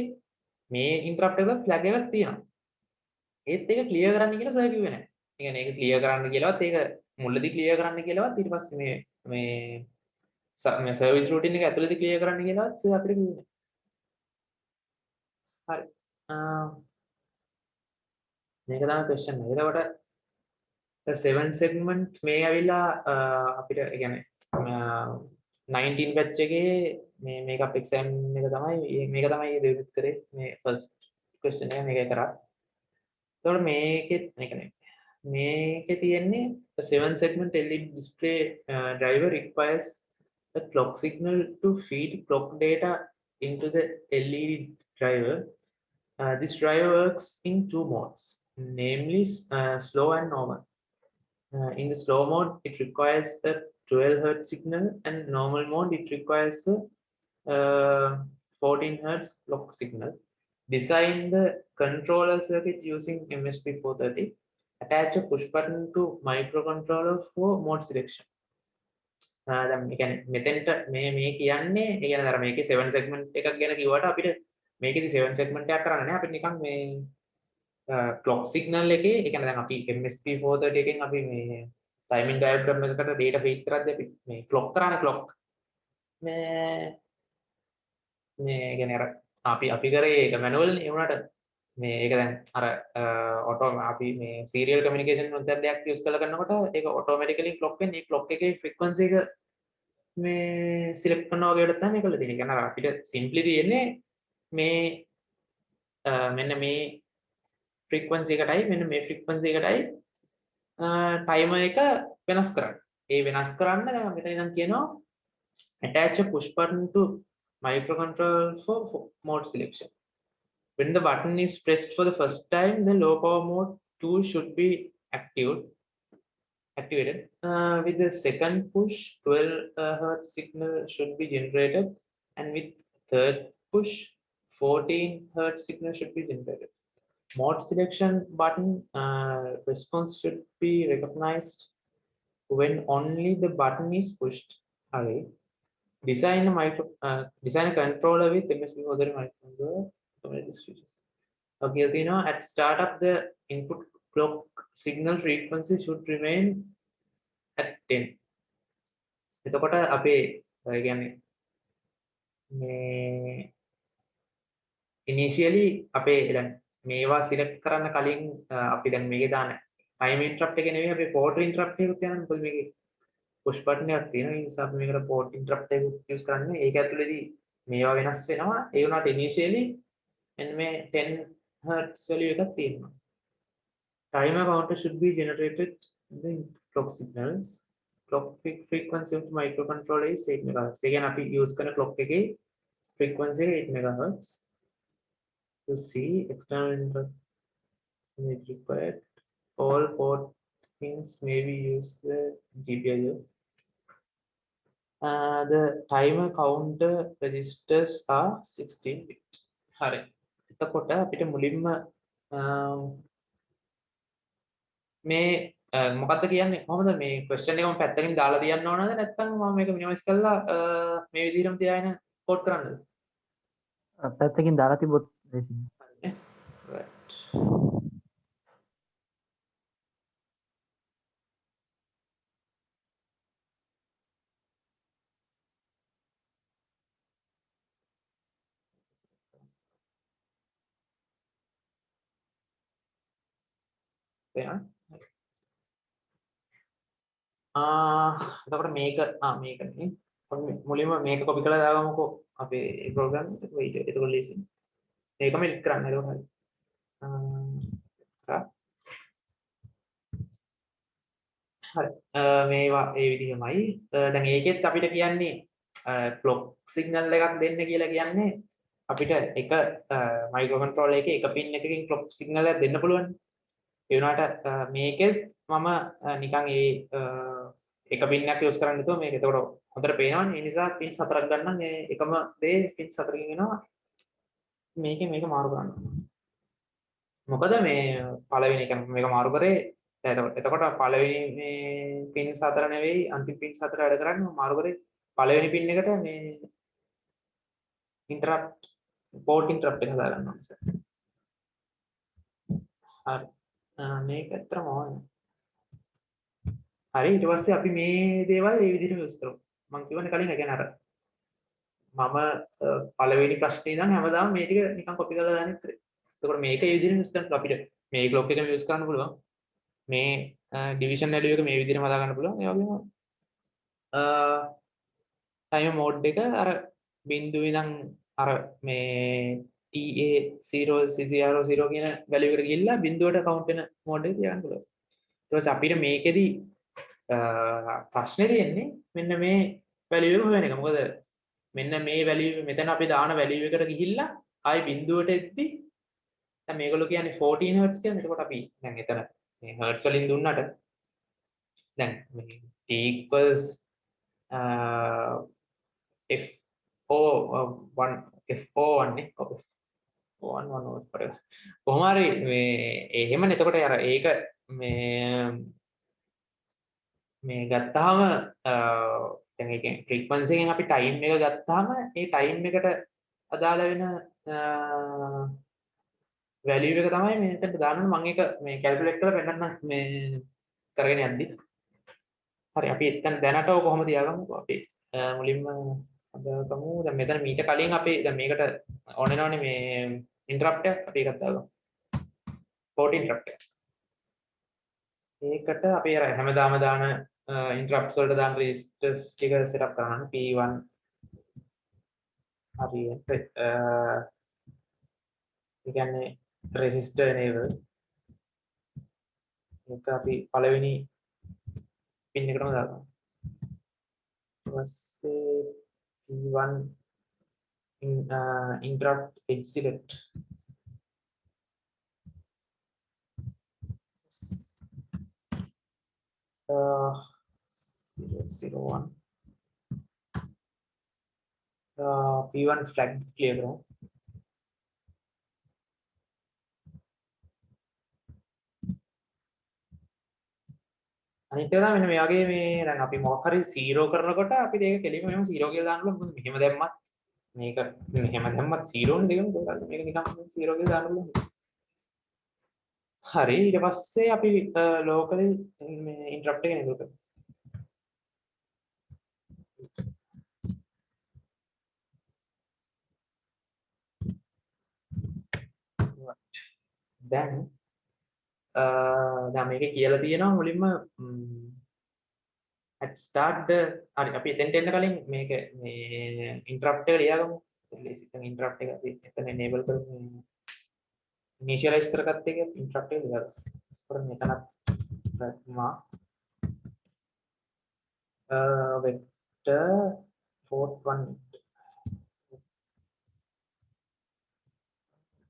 මේ ඉන්ටරප්ට් එකක ෆ්ලැග් එකක් තියෙනවා. ඒත් ඒක ක්ලියර් කරන්න කියලා සර් කිව්වේ නැහැ. ඒ කියන්නේ ඒක ක්ලියර් කරන්න කියලාවත් ඒක මුලදී ක්ලියර් කරන්න කියලාවත් ඊට පස්සේ මේ සර්විස් රූටින් එක ඇතුළතදී ක්ලියර් කරන්න කියලාවත් සර් අපිට කිව්වේ නැහැ. හරි. මේක තමයි ක්වෙස්චන් එක. එතකොට 7 segment මේ ඇවිල්ලා අපිට ඒ කියන්නේ 19 batch එකේ මේ මේකප් එක්සෑම් එක තමයි මේක තමයි දෙවිත් කරේ මේ ෆස්ට් ක්වෙස්චන් එක මේකයි කරා. එතකොට මේකෙත් මේ කියන්නේ මේකේ තියෙන්නේ the 7 segment LED display driver requires a clock signal to feed clock data into the LED driver. This driver works in two modes, namely slow and normal. In the slow mode, it requires a 12 Hz signal, and normal mode, it requires a 14 Hz clock signal. Design the controller circuit using MSP430. Attach a push button to microcontroller for mode selection. දැන් මේ කියන්නේ මෙතෙන්ට මේ කියන්නේ ඒ කියන්නේ අර මේකේ 7 segment එකක් ගැන කිව්වට අපිට මේකේදී 7 segment එකක් කරන්න නැහැ. අපිට නිකන් මේ clock signal එකේ ඒ කියන්නේ දැන් අපි MSP430 එකෙන් අපි මේ timing diagram එකකට data feed කරද්දී අපි මේ clock කරානේ clock මේ කියන්නේ අර අපි කරේ ඒක manual නේ වුණාට මේ ඒක දැන් අර auto අපි මේ serial communication වලට දෙයක් use කරනකොට ඒක automatically clock වෙන්නේ. ඒ clock එකේ frequency එක මේ select කරනවා වගේ වැඩක් තමයි මේකවල තියෙන්නේ. කියන්නේ අපිට simply තියෙන්නේ මේ මෙන්න මේ frequency එකටයි මෙන්න මේ frequency එකටයි timer එක වෙනස් කරන්න. ඒ වෙනස් කරන්න දැන් මෙතන ඉඳන් කියනවා attach a push button to microcontroller for mode selection. When the button is pressed for the first time, the low power mode tool should be activated. With the second push, 12 Hz signal should be generated, and with third push, 14 Hz signal should be generated. Mode selection button response should be recognized when only the button is pushed away. Design a controller with MSP430 microcontroller. Okay, you know, at startup the input clock signal frequency should remain at 10. එතකොට අපේ කියන්නේ මේ initially අපේ දැන් මේවා select කරන්න කලින් අපි දැන් මේකේ දාන time interrupt එක නෙවෙයි අපි port interrupt එකක් තියනවා. මොකද මේකේ push button එකක් තියෙනවා. ඒ නිසා අපි මේකට port interrupt එක use කරන්නේ. ඒක ඇතුළේදී මේවා වෙනස් වෙනවා ඒ වුණාට initially මෙන්න මේ 10 hertz value එකක් තියෙනවා timer counter should be generated in the clock signals clock frequency of the microcontroller is 8 megahertz ඒ කියන්නේ අපි use කරන clock එකේ frequency එක 8 megahertz to see external interrupt is required all port pins may be used the GPIO the timer counter registers are 16 bit හරි එතකොට අපිට මුලින්ම මේ මොකක්ද කියන්නේ කොහොමද මේ question එක මම පැත්තකින් දාලා තියන්න ඕනද නැත්නම් මම මේක මිනිමයිස් කරලා මේ විදිහටම තියාගෙන කෝඩ් කරන්නද පැත්තකින් දාලා තිබොත් ලේසියි. හරිනේ right එතකොට මේක මේකනේ මුලින්ම මේක කොපි කරලා දාගමුකෝ අපේ ප්‍රෝග්‍රෑම් එකට වෙයිට් එතකොට ලේසි මේකම එඩිට් කරන්න එතකොට හරි හරි මේවා ඒ විදිහමයි දැන් ඒකෙත් අපිට කියන්නේ ක්ලොක් සිග්නල් එකක් දෙන්න කියලා කියන්නේ අපිට එක මයික්‍රෝ කන්ට්‍රෝලර් එකේ එක පින් එකකින් ක්ලොක් සිග්නල් එකක් දෙන්න පුළුවන් ඒ වුණාට මේකෙත් මම නිකන් ඒ එක පින් එකක් යූස් කරන්න නැතුව මේක ඒතකොට හොඳට පේනවනේ ඒ නිසා පින් 4ක් ගන්නම් ඒ එකම දේ පින් 4කින් එනවා මේක මාරු කරන්න මොකද මේ පළවෙනි එක මේක මාරු කරේ එතකොට පළවෙනි මේ පින් 4 නෙවෙයි අන්තිම පින් 4 වැඩ කරන්නේ මාරු කරේ පළවෙනි පින් එකට මේ ඉන්ටරප්ට් පෝට් ඉන්ටරප්ට් එක හදා ගන්න ඕනේ හරි මේක ඇත්තටම ඕනේ හරි ඊට පස්සේ අපි මේ දේවල් මේ විදිහට යූස් කරමු මම කියවනේ කලින් ඒ කියන්නේ අර මම පළවෙනි ප්‍රශ්නේ ඉඳන් හැමදාම මේ ටික නිකන් කොපි කරලා දාන්න ඉතින් එතකොට මේක මේ විදිහට යූස් කරන්න අපිට මේ ක්ලොක් එකම යූස් කරන්න පුළුවන් මේ ඩිවිෂන් වැලියු එක මේ විදිහටම හදා ගන්න පුළුවන් ඒ වගේම ටයිමර් මෝඩ් එක අර බිංදුව ඉඳන් අර මේ TA0 C0 කියන වැලියු එකට ගිහිල්ලා බිංදුවට කවුන්ට් වෙන මෝඩ් එක තියාගන්න පුළුවන් ඊට පස්සේ අපිට මේකෙදි ප්‍රශ්නේ තියෙන්නේ මෙන්න මේ වැලියු එක හොයන එක මොකද මෙන්න මේ වැලියු මෙතන අපි දාන වැලියු එකට ගිහිල්ලා ආයි බිංදුවට එද්දි දැන් මේගොල්ලෝ කියන්නේ 14 Hz කියන්නේ එතකොට අපි දැන් එතන මේ Hz වලින් දුන්නට දැන් මේ T equals F01 F01 නේ F01 කොහොම හරි මේ එහෙමනේ එතකොට අර ඒක මේ ගත්තාම දැන් ඒ කියන්නේ ෆ්‍රීකවන්සි එකෙන් අපි ටයිම් එක ගත්තාම ඒ ටයිම් එකට අදාළ වෙන වැලියු එක තමයි මෙතනට දාන්න මම ඒක මේ කැල්කියුලේට් කරලා පෙන්නන්න මේ කරගෙන යද්දි හරි අපි එතන දැනට ඔය කොහොමද තියාගමුකෝ අපි මුලින්ම අදගමු දැන් මෙතන මීට කලින් අපි දැන් මේකට ඕන වෙනවනේ මේ ඉන්ටරප්ට් එක අපි ඒකත් දාගමු පෝට් ඉන්ටරප්ට් එක ඒකට අපි අර හැමදාම දාන ඉන්ටරප්ට්ස් වලට දාන රෙජිස්ටර්ස් ටික සෙටප් කරන්න P1 හරියට ඒ කියන්නේ රෙසිස්ටර් enable ඒක අපි පළවෙනි පින් එකටම දාගමු ඊට පස්සේ P1 interrupt edge select (001) P1 flag clear කරමු අනිත් එක තමයි මෙන්න මේ වගේ මේ දැන් අපි මොකක් හරි 0 කරනකොට අපිට ඒක කෙලින්ම මෙහෙම 0 කියලා දාන්න පුළුවන් මොකද මෙහෙම දැම්මත් මේක මෙහෙම දැම්මත් 0 නේ දෙකම කොහොමද මේක නිකන් 0 කියලා දාන්න පුළුවන් හරි ඊට පස්සේ අපි ලෝකලි මේ ඉන්ටරප්ට් එක enable කරමු දැන් මේකේ කියලා තියෙනවා මුලින්ම at start the හරි අපි එතෙන්ට එන්න කලින් මේක මේ interrupt එක ලියාගමු release එකෙන් interrupt එක අපි එතන enable කරමු initialize කරගත්ත එක interrupt එක විතර. ඒකට මෙතනත් ගන්නවා vector port 1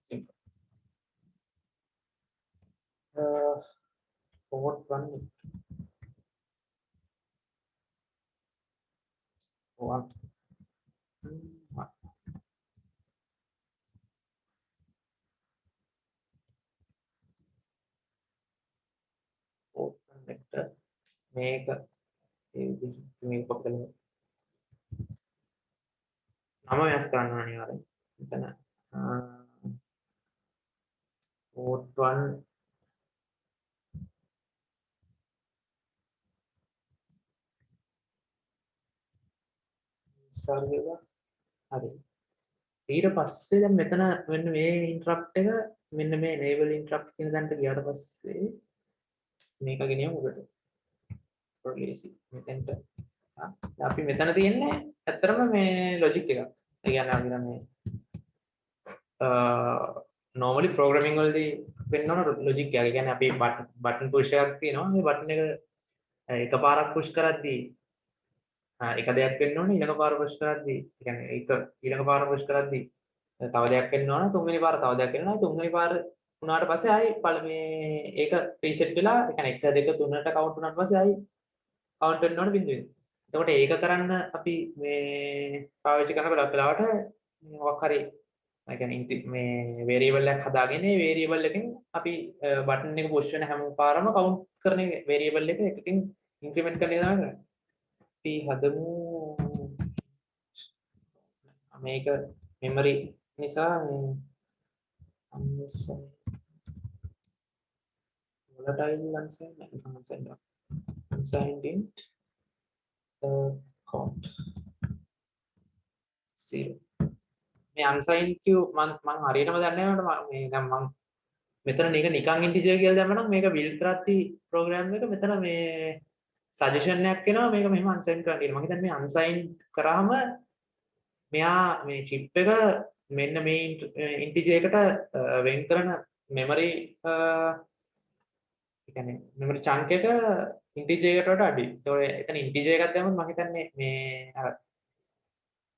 simple port 1 1 port 1 vector මේක මේක copy කරමු නම වෙනස් කරන්න අනිවාර්යෙන් මෙතන port 1 server හරි ඊට පස්සේ දැන් මෙතන මෙන්න මේ interrupt එක මෙන්න මේ enable interrupt කියන තැනට ගියාට පස්සේ මේක ගෙනියමු උඩට release මෙතෙන්ට අපි මෙතන තියෙන්නේ ඇත්තටම මේ logic එක. ඒ කියන්නේ අපි දැන් මේ normally programming වලදී වෙන්නවන logic එක. ඒ කියන්නේ අපි button push එකක් තියෙනවා. මේ button එක එකපාරක් push කරද්දී එක දෙයක් වෙන්න ඕනේ ඊළඟ පාර push කරද්දී ඒ කියන්නේ ඒක ඊළඟ පාර push කරද්දී තව දෙයක් වෙන්න ඕන තුන්වෙනි පාර තව දෙයක් වෙනවා තුන්වෙනි පාර වුණාට පස්සේ ආයි මේ ඒක reset වෙලා ඒ කියන්නේ 1 2 3ට count වුණාට පස්සේ ආයි count වෙන්න ඕන බිඳුවෙන්. එතකොට ඒක කරන්න අපි මේ පාවිච්චි කරන වෙලාවට මොකක් හරි ඒ කියන්නේ මේ variable එකක් හදාගෙන ඒ variable එකෙන් අපි button එක push වෙන හැම පාරම count කරන variable එක එකකින් increment කරන එක තමයි කරන්නේ. අපි හදමු මේක memory නිසා මේ volatile unsigned int count 0 මේ unsigned q මම හරියටම දන්නේ නැහැ මේ දැන් මම මෙතන මේක නිකන් integer කියලා දැම්මනම් මේක build කරද්දී program එක මෙතන මේ suggestion එකක් එනවා මේක මෙහෙම unsigned කරන්න කියලා. මම හිතන්නේ මේ unsigned කරාම මෙයා මේ chip එක මෙන්න මේ integer එකට වෙන් කරන memory ඒ කියන්නේ memory chunk එක integer එකට වඩා අඩුයි. ඒතකොට එතන integer එකක් දැම්මොත් මම හිතන්නේ මේ අර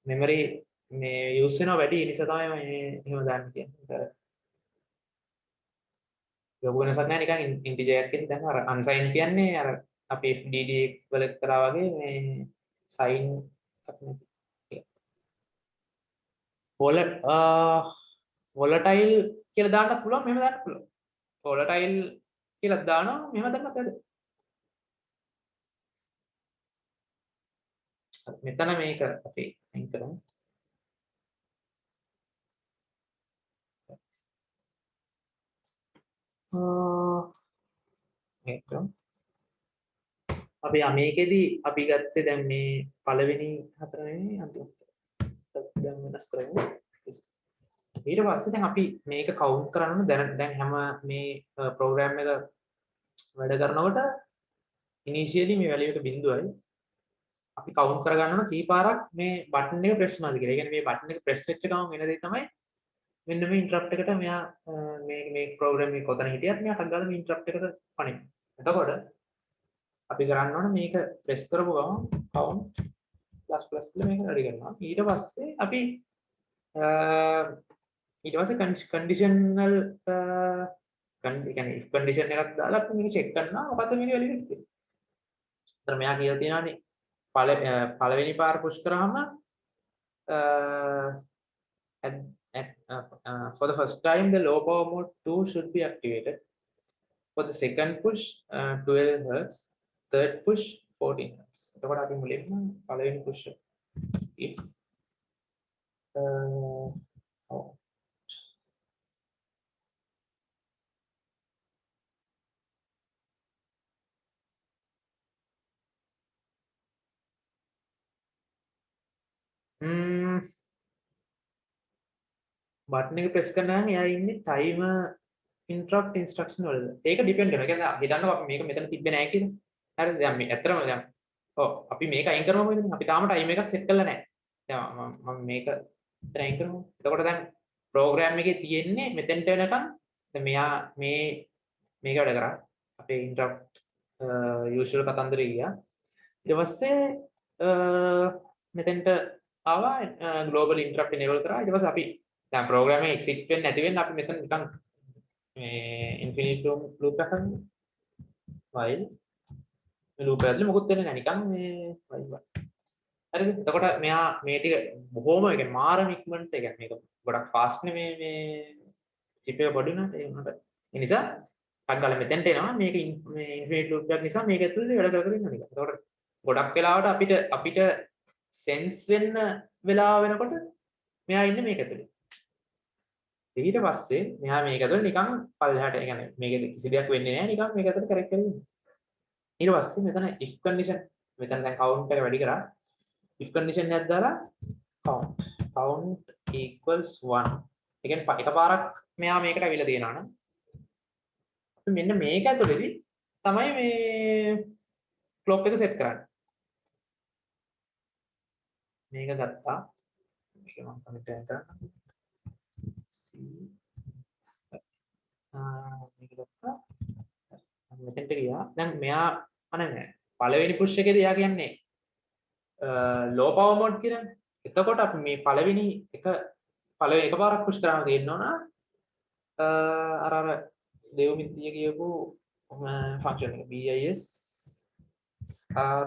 memory මේ use වෙනවා වැඩි ඒ නිසා තමයි මේ එහෙම දාන්න කියන්නේ. ඒක වෙනසක් නැහැ නිකන් integer එකක් කියන්නේ දැන් අර unsigned කියන්නේ අර අපි FDD වල කරා වගේ මේ sign එකක් නෙවෙයි. volatile කියලා දාන්නත් පුළුවන් මෙහෙම දාන්නත් පුළුවන්. volatile කියලා දානවා මෙහෙම දැම්මත් වැඩ. මෙතන මේක අපි අයින් කරමු. මේක අපි මේකෙදි අපි ගත්තේ දැන් මේ පළවෙනි හතර නෙවෙයි අන්තිමට. දැන් වෙනස් කරමු. ඊට පස්සේ දැන් අපි මේක කවුන්ට් කරන්න දැන් හැම මේ ප්‍රෝග්‍රෑම් එක වැඩ කරනකොට ඉනිෂියලි මේ වැලියු එක බිඳුවයි අපි කවුන්ට් කරගන්න ඕන කී පාරක් මේ බටන් එක ප්‍රෙස් වුණාද කියලා. ඒ කියන්නේ මේ බටන් එක ප්‍රෙස් වෙච්ච ගමන් වෙන දේ තමයි මෙන්න මේ ඉන්ටරප්ට් එකට මෙයා මේ ප්‍රෝග්‍රෑම් එක කොතන හිටියත් මෙයා ටක් ගාලා මේ ඉන්ටරප්ට් එකට පනින්න. එතකොට අපි කරන්න ඕන මේක ප්‍රෙස් කරපුව ගමන් count ++ කියලා මේක රෙඩි කරනවා. ඊට පස්සේ අපි conditional if condition එකක් දාලා අපි මේක check කරනවා මොකද්ද මේක වැලියු එක කියලා. ඒතර මෙයා කියලා තියෙනවානේ පළවෙනි පාර push කරාම for the first time the low power mode 2 should be activated. For the second push 12 Hz, third push 14 Hz. එතකොට අපි මුලින්ම පළවෙනි push if බටන් එක ප්‍රෙස් කරනවා නම් එයා ඉන්නේ timer interrupt instruction වලද. ඒක depend වෙනවා. ඒ කියන්නේ හිතන්නකො අපි මේක මෙතන තිබ්බේ නැහැ කියලා. හරිද? දැන් මේ ඇත්තටම දැන් අපි මේක අයින් කරමු මොකද? අපි තාම time එකක් set කරලා නැහැ. දැන් මම මේක දැන් කරමු. එතකොට දැන් ප්‍රෝග්‍රෑම් එකේ තියෙන්නේ මෙතෙන්ට වෙනකන් දැන් මෙයා මේක වැඩ කරා. අපේ ඉන්ටරප්ට් යූෂුවල් කතන්දරේ ගියා. ඊට පස්සේ මෙතෙන්ට ආවා ග්ලෝබල් ඉන්ටරප්ට් enable කරා. ඊට පස්සේ අපි දැන් ප්‍රෝග්‍රෑම් එක එක්සිට් වෙන්නේ නැති වෙන්න අපි මෙතන නිකන් මේ ඉන්ෆිනිට් ලූප් එකක් හදමු. while මේ ලූප් එක ඇතුලේ මොකුත් වෙන්නේ නැහැ නිකන් මේ while හරිද? එතකොට මෙයා මේ ටික බොහොම ඒ කියන්නේ මාරම ඉක්මනට ඒ කියන්නේ මේක ගොඩක් ෆාස්ට් නේ මේ චිප් එක පොඩි උනාට ඒ උනාට ඒ නිසා ටක් ගාලා මෙතෙන්ට එනවා මේක මේ ඉන්ෆිනිට් ලූප් එකක් නිසා මේක ඇතුලේ වැඩ කර කර ඉන්නවා නිකන්. එතකොට ගොඩක් වෙලාවට අපිට සෙන්ස් වෙන්න වෙලාව වෙනකොට මෙයා ඉන්නේ මේක ඇතුලේ. ඊට පස්සේ මෙයා මේක ඇතුලේ නිකන් පල්ලෙහාට ඒ කියන්නේ මේක කිසි දෙයක් වෙන්නේ නැහැ නිකන් මේක ඇතුලේ කරෙක්ට් කරගෙන ඉන්නවා. ඊට පස්සේ මෙතන if condition මෙතන දැන් count එක වැඩි කරා if condition එකක් දාලා count equals 1. ඒ කියන්නේ එකපාරක් මෙයා මේකට අවිලා තියෙනවා නම් අපි මෙන්න මේක ඇතුලේදී තමයි මේ clock එක set කරන්නේ. මේක ගත්තා. මේක මම කමෙන්ට් එකක් කරන්න. මේක ගත්තා. මෙතෙන්ට ගියා. දැන් මෙයා අනේ පළවෙනි පුෂ් එකේදී එයා කියන්නේ low power mode කියලානේ. එතකොට අපි මේ පළවෙනි එකපාරක් පුෂ් කරාම තියෙන්න ඕන අර දෙව්මිතිය කියපු ෆන්ක්ෂන් එක bis star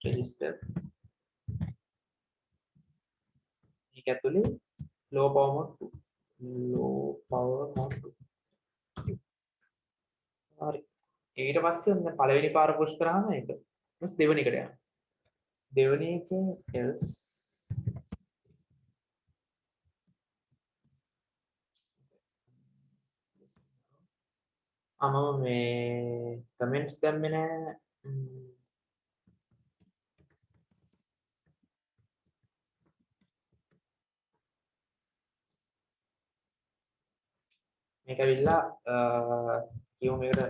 register මේක ඇතුලේ low power mode 2 හරි ඊට පස්සේ ඔන්න පළවෙනි පාර පුෂ් කරාම ඒක ඊට දෙවෙනි එකට යනවා දෙවෙනි එකේ else මම මේ කමෙන්ට්ස් දැම්මේ නැහැ මේක ඇවිල්ලා කියමු මේකට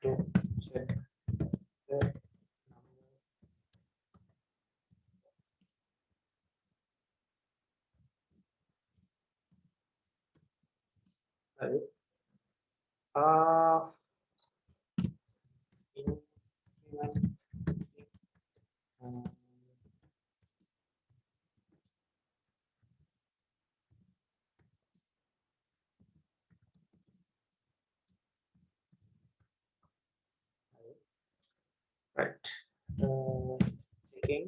to check the number increment right checking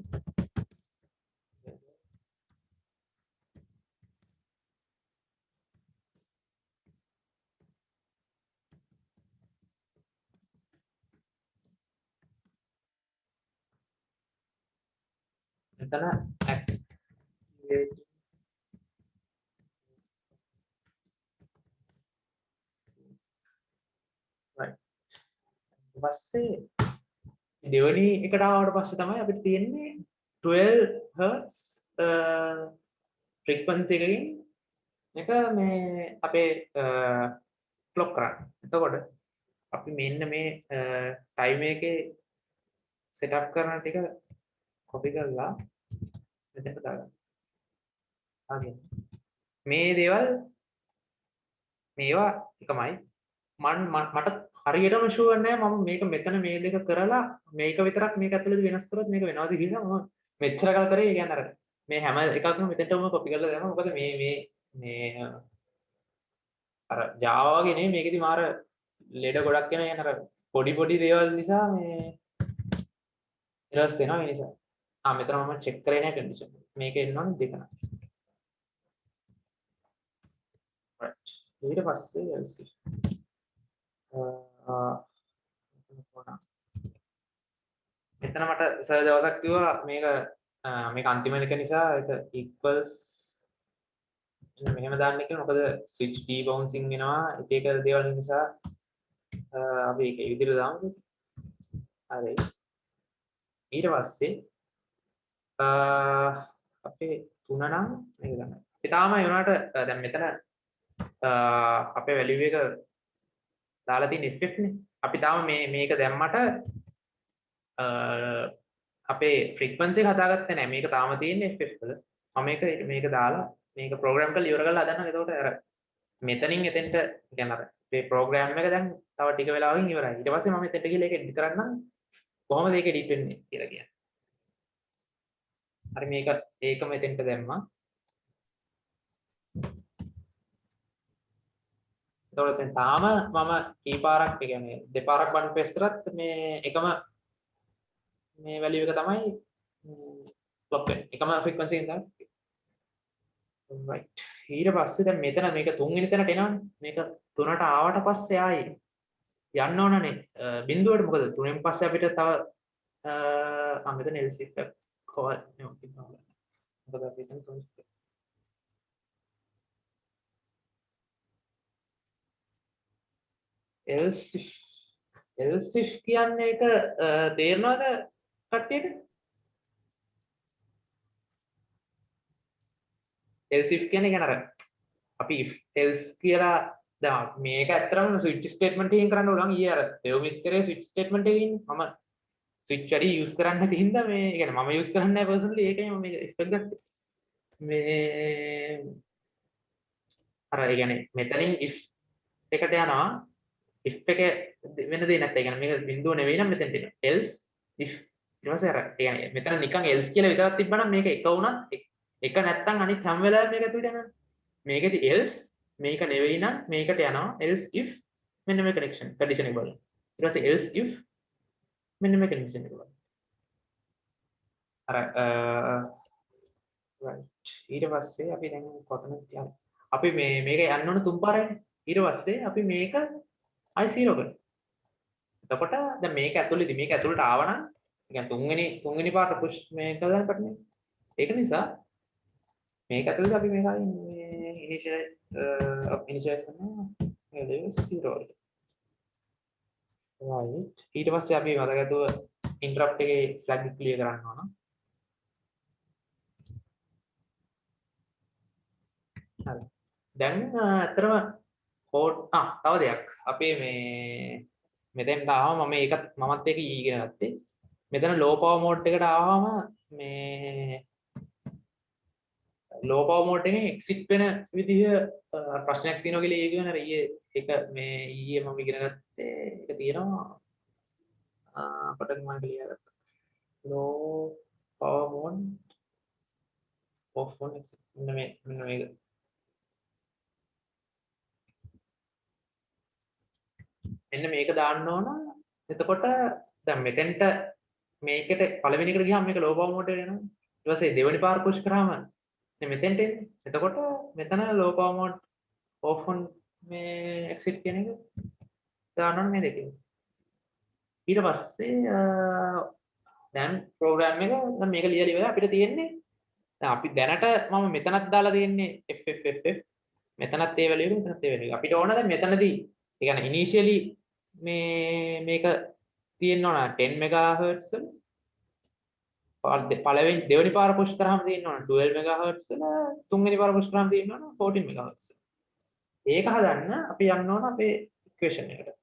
එතන activate right ඊට පස්සේ දෙවෙනි එකට ආවට පස්සේ තමයි අපිට තියෙන්නේ 12 Hz frequency එකකින් එක මේ අපේ clock කරන්න. එතකොට අපි මෙන්න මේ time එකේ setup කරන ටික copy කරලා මෙතනට දාගන්න. හරි. මේ දේවල් මේවා එකමයි. මට හරියටම ෂුවර් නෑ මම මේක මෙතන මේ දෙක කරලා මේක විතරක් මේක ඇතුළේ වෙනස් කරොත් මේක වෙනවද කියලා මම මෙච්චර කල් කරේ ඒ කියන්නේ අර මේ හැම එකක්ම මෙතනටම කොපි කරලා දානවා මොකද මේ අර Java වගේ නෙමෙයි මේකෙදි මාර ලෙඩ ගොඩක් එනවා يعني අර පොඩි දේවල් නිසා මේ errors එනවා ඒ නිසා මෙතන මම check කරේ නෑ condition මේක එන්න ඕනේ දෙක නෑ right ඊට පස්සේ else මෙතන මට සර් දවසක් කිව්වා මේක අන්තිම එක නිසා ඒක equals මෙහෙම දාන්න කියලා මොකද switch debouncing වෙනවා එක දේවල් නිසා අපි ඒක විදිහට දාමු හරි ඊට පස්සේ අපේ 3 නම් මේක ගන්න අපි තාම ඒ වුණාට දැන් මෙතන අපේ value එක දාලා තියෙන ff නේ අපි තාම මේක දැම්මට අපේ ෆ්‍රීකවන්සි එක හදාගත්තේ නැහැ. මේක තාම තියෙන්නේ FF වල. මම මේක දාලා මේක ප්‍රෝග්‍රෑම් කරලා ඉවර කරලා හදන්නම්. එතකොට අර මෙතනින් එතෙන්ට කියන්නේ අර මේ ප්‍රෝග්‍රෑම් එක දැන් තව ටික වෙලාවකින් ඉවරයි. ඊට පස්සේ මම එතෙන්ට ගිහලා ඒක එඩිට් කරන්නම්. කොහොමද ඒක එඩිට් වෙන්නේ කියලා කියන්නේ. හරි මේක ඒක මෙතෙන්ට දැම්මා. එතකොට දැන් තාම මම කීපාරක් ඒ කියන්නේ දෙපාරක් බන් ප්‍රෙස් කරත් මේ එකම මේ වැලියු එක තමයි ක්ලොක් වෙන්නේ. එකම ෆ්‍රීකවන්සි එකෙන් තමයි. right. ඊට පස්සේ දැන් මෙතන මේක තුන්වෙනි තැනට එනවනේ. මේක 3ට ආවට පස්සේ ආයේ යන්න ඕනනේ බිඳුවට. මොකද 3න් පස්සේ අපිට තව මෙතන L shift එක කොහොමද තිබුණා. මොකද අපි එතන 3 L shift කියන්නේ ඒක තේරෙනවද කට්ටියට? L shift කියන්නේ අර අපි if else කියලා දැන් මේක ඇත්තටම switch statement එකකින් කරන්න ඕන. ඊයේ අර දෙවමිත් කරේ switch statement එකකින් මම switch වැඩි use කරන්නේ නැති හින්දා මේ කියන්නේ මම use කරන්නේ නැහැ personally. ඒකයි මම මේක effect ගත්තේ. මේ අර ඒ කියන්නේ මෙතනින් if එකට යනවා. if එක වෙන දෙයක් නැත්නම් ඒ කියන්නේ මේක බිඳුව නෙවෙයි නම් මෙතෙන්ට එනවා. else if ඊට පස්සේ අර ඒ කියන්නේ මෙතන නිකන් else කියලා විතරක් තිබ්බනම් මේක එක වුණත් එක නැත්තම් අනිත් හැම වෙලාවෙම මේක ඇතුළට යනවා. මේකෙදි else මේක නෙවෙයි නම් මේකට යනවා. else if මෙන්න මේ condition එක බලන්න. ඊට පස්සේ else if මෙන්න මේ condition එක බලන්න. අර right. ඊට පස්සේ අපි දැන් කොතනද යන්නේ? අපි මේක යන්න ඕන තුන් පාරයිනේ. ඊට පස්සේ අපි මේක I0 කරනවා. එතකොට දැන් මේක ඇතුළේදී මේක ඇතුළට ආවනම් ඒ කියන්නේ තුන්වෙනි පාරට push මේක කරන්න පටනේ. ඒක නිසා මේක ඇතුළේ අපි මේක initialize කරනවා level 0 එකට. right. ඊට පස්සේ අපි මතකතුව interrupt එකේ flag එක clear කරන්න ඕන. හරි. දැන් අතරම කෝඩ් තව දෙයක්. අපේ මේ මෙතෙන්ට ආවම මම ඒකත් මමත් ඒක ඊගෙන ගත්තේ. මෙතන low power mode එකට ආවම මේ low power mode එකෙන් exit වෙන විදිහ ප්‍රශ්නයක් තියෙනවා කියලා ඊගෙන අර ඊයේ ඒක මේ ඊයේ මම ඉගෙන ගත්තේ ඒක තියෙනවා අපිට මම ක්ලියර් කරා low power mode off on exit මෙන්න මේක මෙන්න මේක දාන්න ඕන. එතකොට දැන් මෙතෙන්ට මේකට පළවෙනි එකට ගියාම මේක low power mode එකට යනවා. ඊට පස්සේ දෙවෙනි පාර push කරාම මෙතෙන්ට එන්නේ. එතකොට මෙතන low power mode off on මේ exit කියන එක දාන්න ඕනේ මේ දෙකෙන්. ඊට පස්සේ දැන් program එක දැන් මේක ලියලා ඉවරයි. අපිට තියෙන්නේ දැන් අපි දැනට මම මෙතනත් දාලා තියෙන්නේ FFFF මෙතනත් ඒ වැලියු එක මෙතනත් ඒ වැලියු එක. අපිට ඕන දැන් මෙතනදී ඒ කියන්නේ initially මේක තියෙන්න ඕන 10 MHz වල පළවෙනි දෙවෙනි පාර පුෂ් කරාම තියෙන්න ඕන 12 MHz වල තුන්වෙනි පාර පුෂ් කරාම තියෙන්න ඕන 14 MHz. ඒක හදන්න අපි යන්න ඕන අපේ ඉක්වේෂන් එකට.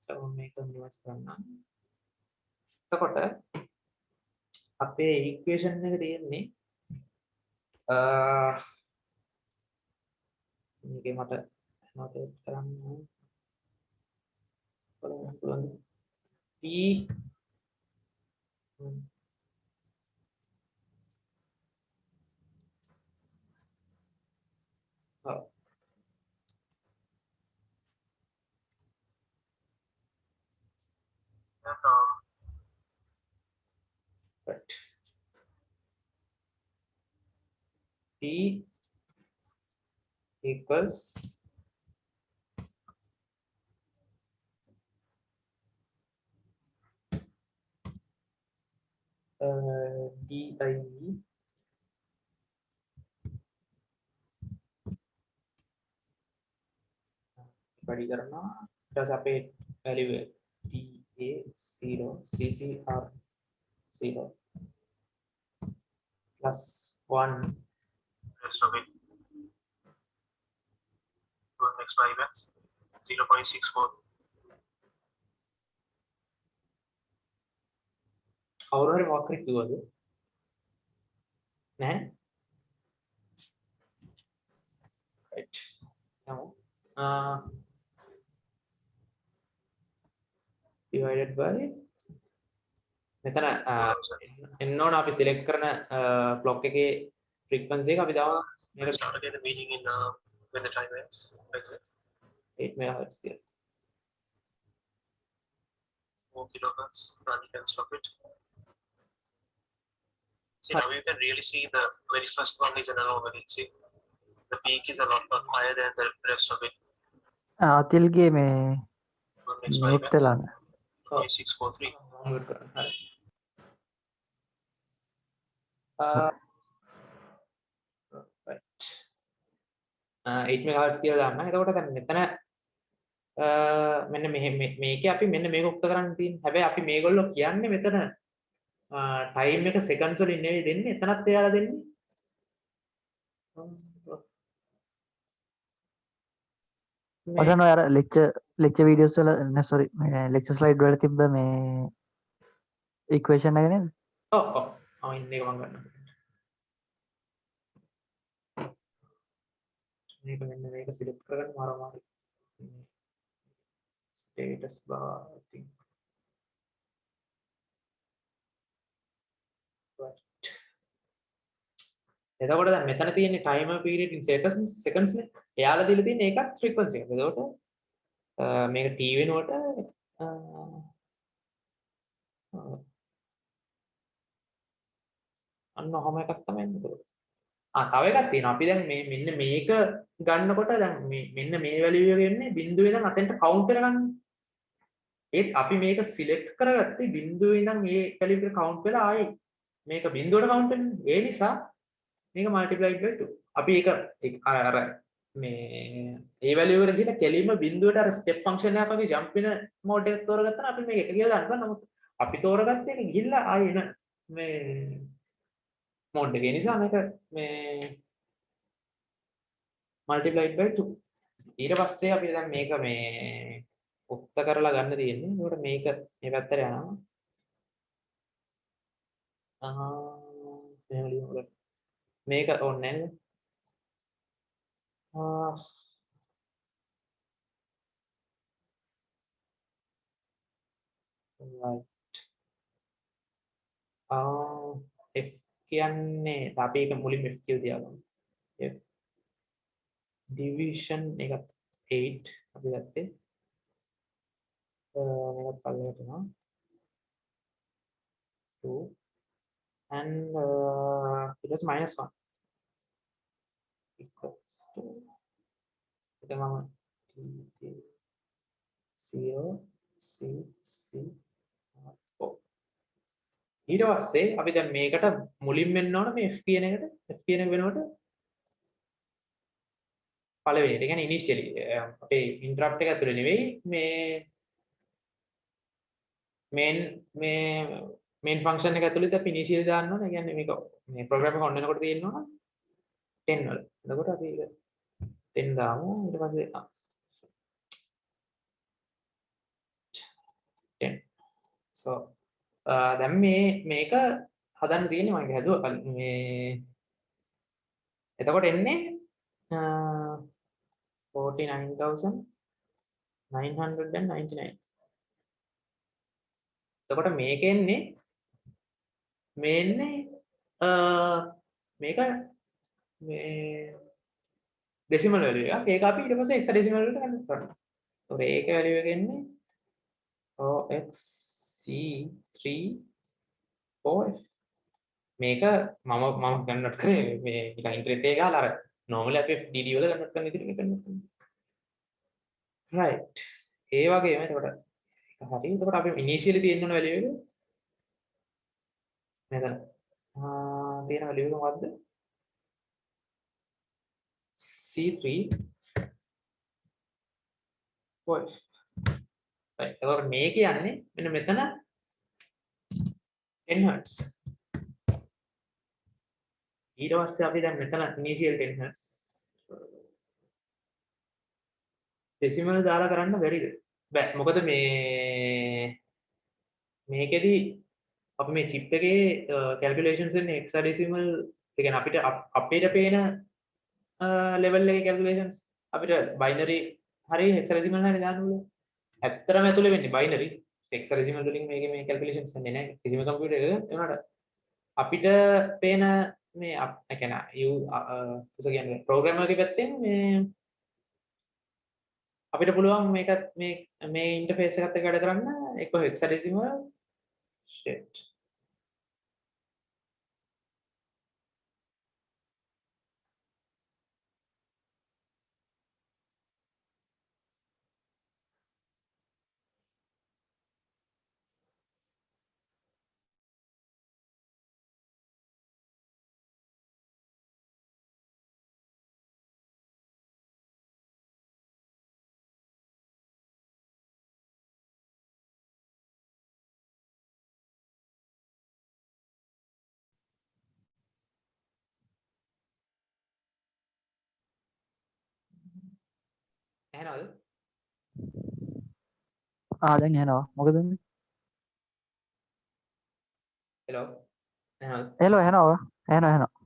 මම මේක නිවස් කරන්නම්. එතකොට අපේ ඉක්වේෂන් එක තියෙන්නේ මේකේ මට නෝටේට් කරන්න පුළුවන්. P right. P equals DIV වැඩි කරනවා. ඊට පස්සේ අපේ value DA0 CCR 0 plus 1 rest of it to the next 5 x 0.64 කවුරු හරි මොකක් හරි කිව්වද නැහැ right now divided by මෙතන එන්න ඕන අපි සිලෙක්ට් කරන ක්ලොක් එකේ ෆ්‍රීකවන්සි එක අපි දාමු මේක Start again the meeting in when the time ends. Like that. 8 MHz කියලා 4 kilohertz. And you can stop it. See, now you can really see the very first one is an anomaly. See, the peak is a lot higher than the rest of it. අතිල්ගේ මේ Next mute 5 වෙලා minutes. 643. Move කරන්න හරි 8 MHz කියලා දාන්න. එතකොට දැන් මෙතන මෙන්න මේකේ අපි මෙන්න මේක උක්ත කරන්න තියෙන්නේ. හැබැයි අපි මේගොල්ලෝ කියන්නේ මෙතන ටයිම් එක සෙකන්ඩ්ස් වලින් නෙවෙයි දෙන්නේ. එතනත් එයාලා දෙන්නේ. ඔතන අර ලෙක්චර් වීඩියෝස් වල නෑ සෝරි මේ ලෙක්චර් ස්ලයිඩ් වල තිබ්බ මේ ඉක්වේෂන් එක නේද? ඔව් ඔව්. ඉන්න එක මම ගන්නවා. මේක මෙන්න මේක සිලෙක්ට් කරගන්න මාරු status bar thing right එතකොට දැන් මෙතන තියෙන්නේ timer period in seconds නේ එයාලා දීලා තියෙන්නේ ඒකත් frequency එක. එතකොට මේක t වෙනුවට අන්න ඔහම එකක් තමයි එන්නේ. තව එකක් තියෙනවා. අපි දැන් මේ මෙන්න මේක ගන්නකොට දැන් මෙන්න මේ වැලියු එක එන්නේ බිඳුවේ ඉඳන් අතෙන්ට කවුන්ට් කරගන්න. ඒත් අපි මේක සිලෙක්ට් කරගත්තේ බිඳුවේ ඉඳන් මේ වැලියු එක කවුන්ට් වෙලා ආයේ මේක බිඳුවට කවුන්ට් වෙන්නේ. ඒ නිසා මේක multiplied by 2. අපි ඒක අර මේ ඒ වැලියු එකට ගිහින් කෙලින්ම බිඳුවට අර ස්ටෙප් ෆන්ක්ෂන් එකක් වගේ ජම්ප් වෙන මෝඩ් එකක් තෝරගත්තා නම් අපි මේක එක කියලා දාන්න බෑ. නමුත් අපි තෝරගත්තේ ඒක ගිහිල්ලා ආයේ එන මේ මෝඩ් එකේ නිසා මේක මේ multiplied by 2. ඊට පස්සේ අපි දැන් මේක මේ උක්ත කරලා ගන්න තියෙන්නේ. ඒකට මේක මේ පැත්තට යනවා. මෙහෙම ලියමු. මේක ඕනේ නේද? right. F කියන්නේ අපි ඒක මුලින්ම F කියලා තියාගමු. F division එකත් 8 අපි ගත්තේ. මේකත් පල්ලෙහාට යනවා. 2 and it was -1 equals to එතනම 0 C C 4. ඊට පස්සේ අපි දැන් මේකට මුලින් වෙන්න ඕන මේ F කියන එකට F කියන එක වෙනකොට පළවෙනි එක කියන්නේ ඉනිෂියලි අපේ ඉන්ටරප්ට් එක ඇතුලේ නෙවෙයි මේන් ෆන්ක්ෂන් එක ඇතුළේ අපි ඉනිෂියලි දාන්න ඕන. ඒ කියන්නේ මේක මේ ප්‍රෝග්‍රෑම් එක ඔන් වෙනකොට තියෙනවා 10 වල. එතකොට අපි ඒක 10 දාමු. ඊට පස්සේ 10. so දැන් මේක හදන්න තියෙන්නේ මම හැදුවා මේ එතකොට එන්නේ 49999. එතකොට මේක එන්නේ මේක මේ ඩෙසිමල් වැලියු එකක්. ඒක අපි ඊට පස්සේ හෙක්සාඩෙසිමල් වලට කන්වර්ට් කරනවා. ඒතකොට ඒක වැලියු එක එන්නේ OXC34F. මේක මම කන්වර්ට් කරේ මේ නිකන් ඉන්ටර්නෙට් එකේ ගහලා අර normally අපි DD වල කන්වර්ට් කරන විදිහට කන්වර්ට් කරනවා. right. ඒ වගේම එතකොට හරි. එතකොට අපි ඉනිෂියලි තියෙන්න ඕන වැලියු එක මෙතන. තියෙන වැලියු එක මොකද්ද? C3 voice. right. එතකොට මේ කියන්නේ මෙන්න මෙතන 10 Hz. ඊට පස්සේ අපි දැන් මෙතන ඉනිෂියල් 10 Hz ඩෙසිමල් දාලා කරන්න බැරිද? බෑ. මොකද මේකෙදි අපි මේ chip එකේ calculations ඉන්නේ hexadecimal ඒ කියන්නේ අපිට අපේට පේන level එකේ calculations අපිට binary හරි hexadecimal හරි දාන්න ඕනේ. ඇත්තටම ඇතුලේ වෙන්නේ binary hexadecimal වලින් මේකේ මේ calculations වෙන්නේ නැහැ කිසිම computer එකක. ඒ වුණාට අපිට පේන මේ ඒ කියන්නේ කියන්නේ program එකේ පැත්තෙන් මේ අපිට පුළුවන් මේකත් මේ interface එකත් එක්ක වැඩ කරන්න එක්ක hexadecimal shit ඇහෙනවද? දැන් ඇහෙනවා. මොකද වෙන්නේ? hello ඇහෙනවද? හෙලෝ ඇහෙනවා. ඇහෙනවා.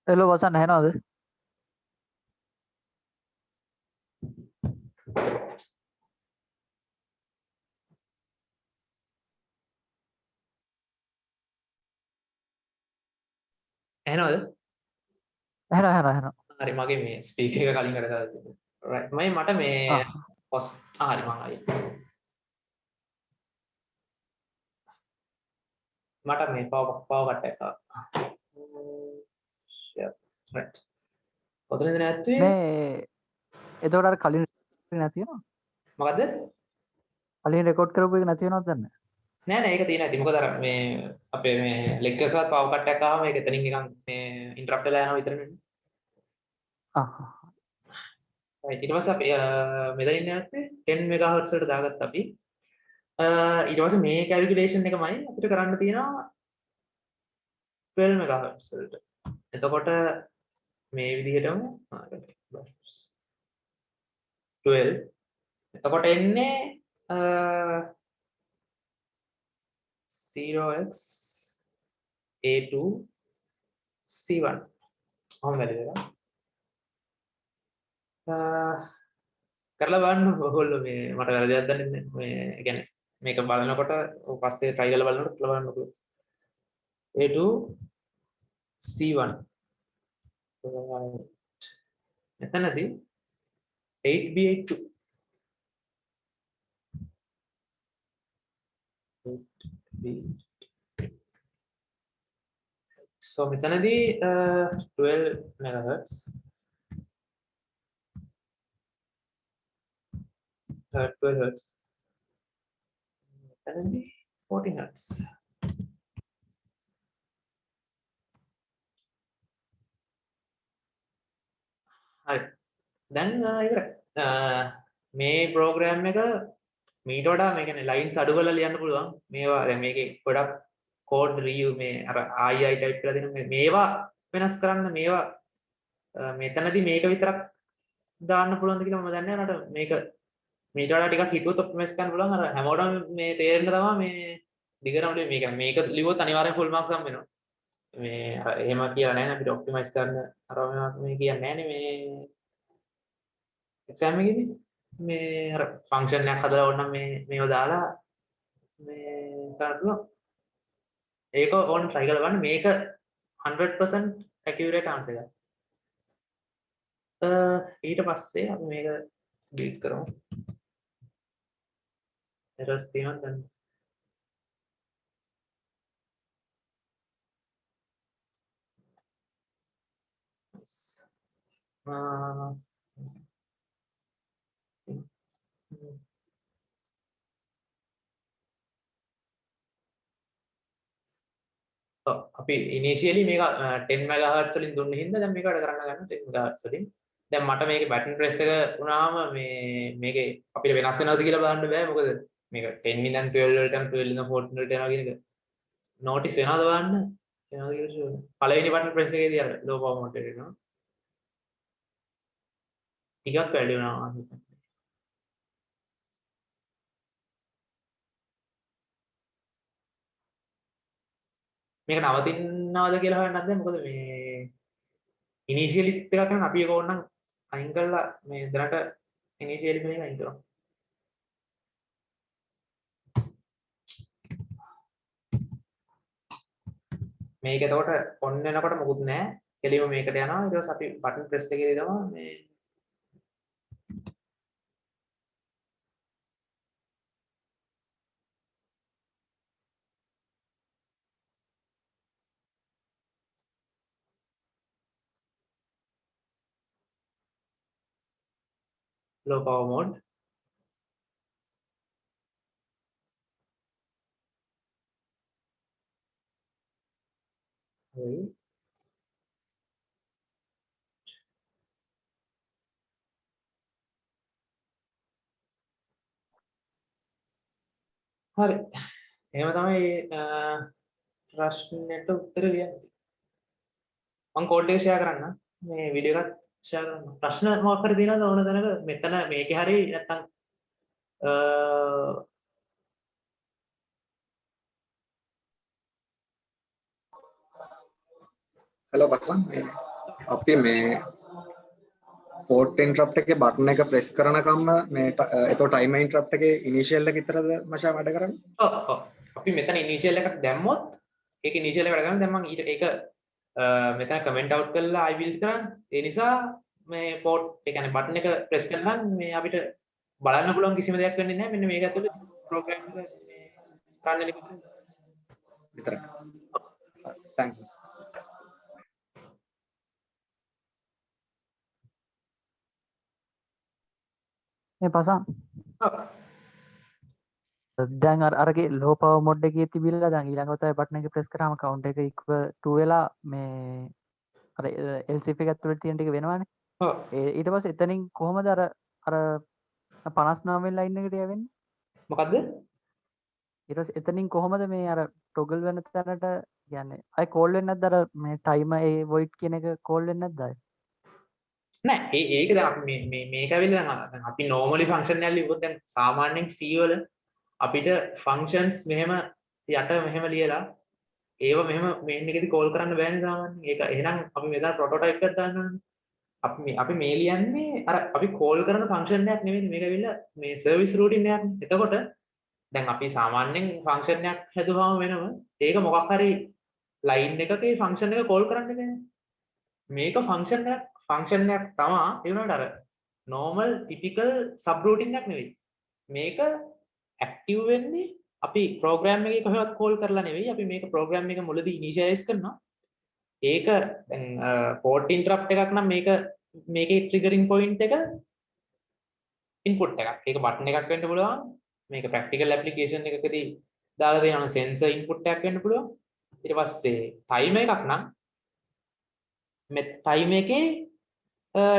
හෙලෝ වසන් ඇහෙනවද? ඇහෙනවද? ඇහෙනවා. හරි මගේ මේ ස්පීකර් එක කලින් කරලා තිබුණා. right මට මේ post හරි මම ආයි මට මේ power cut එක right ඔතනද නැත්තේ මේ එතකොට අර කලින් නැති වෙනවා. මොකද්ද? කලින් රෙකෝඩ් කරපු එක නැති වෙනවද දන්නේ නෑ ඒක තියෙනවා ඉතින් මොකද අර මේ අපේ මේ lectures වලත් power cut එකක් ආවම ඒක එතනින් නිකන් මේ interrupt වෙලා යනවා විතරනේ. right ඊට පස්සේ අපි මෙතනින් නැත්තේ 10 MHz වලට දාගත්තා අපි. ඊට පස්සේ මේ calculation එකමයි අපිට කරන්න තියෙනවා 12 MHz වලට. එතකොට මේ විදිහටම 12 එතකොට එන්නේ 0x a2 c1 කොහොමද කියලා කරලා බලන්න ඕගොල්ලෝ මේ මට වැරදියක් දන්නේ නැහැ මේ කියන්නේ මේක බලනකොට පස්සේ try කරලා බලනකොට කරලා බලන්නකො a2 c1 මෙතනදී 8b82 so මෙතනදී 12 MHz 12 Hz මෙතනදී 14 Hz හරි දැන් ඉවරයි මේ ප්‍රෝග්‍රෑම් එක මීට වඩා මේ කියන්නේ ලයින්ස් අඩු කරලා ලියන්න පුළුවන් මේවා දැන් මේකේ ගොඩක් කෝඩ් රියු මේ අර II ටයිප් කරලා දෙන මේවා වෙනස් කරන්න මේවා මෙතනදී මේක විතරක් දාන්න පුළුවන්ද කියලා මම දන්නේ නැහැ නට මේක මීට වඩා ටිකක් හිතුවොත් ඔප්ටිමයිස් කරන්න පුළුවන් අර හැමෝටම මේ තේරෙන්න තමයි මේ දිගටම මේක ලිව්වොත් අනිවාර්යෙන් ෆුල් මාක්ස් හම්බ වෙනවා මේ එහෙම කියලා නැහැ අපිට ඔප්ටිමයිස් කරන්න අර මේ කියන්නේ නැහැ නේ මේ එක්සෑම් එකේදී මේ අර ෆන්ක්ෂන් එකක් හදලා ඕනනම් මේව දාලා මේ කරන්න පුළුවන් ඒක ඕන try කරලා බලන්න මේක 100% accurate answer එකක් ඊට පස්සේ අපි මේක delete කරමු errors තියෙනවා දැන් අපි initially මේක 10 MHz වලින් දුන්න හින්දා දැන් මේක වැඩ කරන්න ගන්න 10 MHz වලින් දැන් මට මේකේ බටන් ප්‍රෙස් එක වුණාම මේකේ අපිට වෙනස් වෙනවද කියලා බලන්න බෑ මොකද මේක 10 ඉඳන් 12 වලට 12 ඉඳන් 14 වලට යනවා කියන එක නෝටිස් වෙනවද බලන්න වෙනවද කියලා ෂුවර් පළවෙනි බටන් ප්‍රෙස් එකේදී අර ලෝ පවර් මෝඩ් එකට එනවා ටිකක් වැඩි වෙනවා මේක නවතිනවද කියලා හොයන්නත් බෑ මොකද මේ ඉනිෂියලි එකක් නම් අපි ඒක ඕනනම් අයින් කරලා මේ දැනට ඉනිෂියලි මේක අයින් කරමු මේක එතකොට ඔන් වෙනකොට මොකුත් නැහැ එළියම මේකට යනවා ඊට පස්සේ අපි බටන් ප්‍රෙස් එකේදී තමයි මේ low power mode හරි හරි එහෙම තමයි ප්‍රශ්නෙට උත්තර ලියන්නේ මම කෝඩ් එක ෂෙයා කරන්න මේ වීඩියෝ එකත් ෂෙයා කරන්න ප්‍රශ්න මොකක් හරි තියෙනවද ඕන තැනක මෙතන මේකේ හරි නැත්තම් hello Passan අපි මේ port interrupt එකේ button එක press කරනකම්ම මේ එතකොට timer interrupt එකේ initial එක විතරද මචං වැඩ කරන්නේ ඔව් අපි මෙතන initial එකක් දැම්මොත් ඒක initial එක වැඩ කරනවා දැන් මම ඊට ඒක මෙතන comment out කරලා I will කරන්න ඒ නිසා මේ port ඒ කියන්නේ button එක press කරනම් මේ අපිට බලන්න පුළුවන් කිසිම දෙයක් වෙන්නේ නැහැ මෙන්න මේක ඇතුලේ program එක මේ run වෙන එක විතරයි thanks මේ පසන් දැන් අරගේ ලෝ පවර් මොඩ් එකේ තිබිලා දැන් ඊළඟට තමයි බටන් එක ප්‍රෙස් කරාම කවුන්ට් එක equal 2 වෙලා මේ අර LCF එක ඇතුළේ තියෙන ටික වෙනවනේ. ඔව්. ඊට පස්සේ එතනින් කොහොමද අර 59 වෙනි ලයින් එකට යවෙන්නේ? මොකද්ද? ඊට පස්සේ එතනින් කොහොමද මේ අර ටොගල් වෙන තැනට යන්නේ? අය කෝල් වෙන්නේ නැද්ද අර මේ ටයිමර් ඒ වොයිඩ් කියන එක කෝල් වෙන්නේ නැද්ද අය? නෑ ඒක දැන් අපි මේක ඇවිල්ලා දැන් අපි normally function එකක් ලියුවොත් දැන් සාමාන්‍යයෙන් C වල අපිට functions මෙහෙම යට මෙහෙම ලියලා ඒව මෙහෙම main එකේදී call කරන්න බෑනේ සාමාන්‍යයෙන්. ඒක එහෙනම් අපි මෙතන prototype එකක් දාන්න ඕනේ. අපි මේ ලියන්නේ අර අපි call කරන function එකක් නෙවෙයි මේක ඇවිල්ලා මේ service routine එකක්. එතකොට දැන් අපි සාමාන්‍යයෙන් function එකක් හැදුවාම වෙනම ඒක මොකක් හරි line එකකේ function එක call කරන්න බෑනේ. මේක function එකක් තමා ඒ වුණාට අර normal typical subroutine එකක් නෙවෙයි. මේක active වෙන්නේ අපි program එකේ කොහෙවත් call කරලා නෙවෙයි. අපි මේක program එක මුලදී initialize කරනවා. ඒක දැන් port interrupt එකක් නම් මේකේ triggering point එක input එකක්. ඒක button එකක් වෙන්න පුළුවන්. මේක practical application එකකදී දාලා දෙනවා නම් sensor input එකක් වෙන්න පුළුවන්. ඊට පස්සේ timer එකක් නම් මේ time එකේ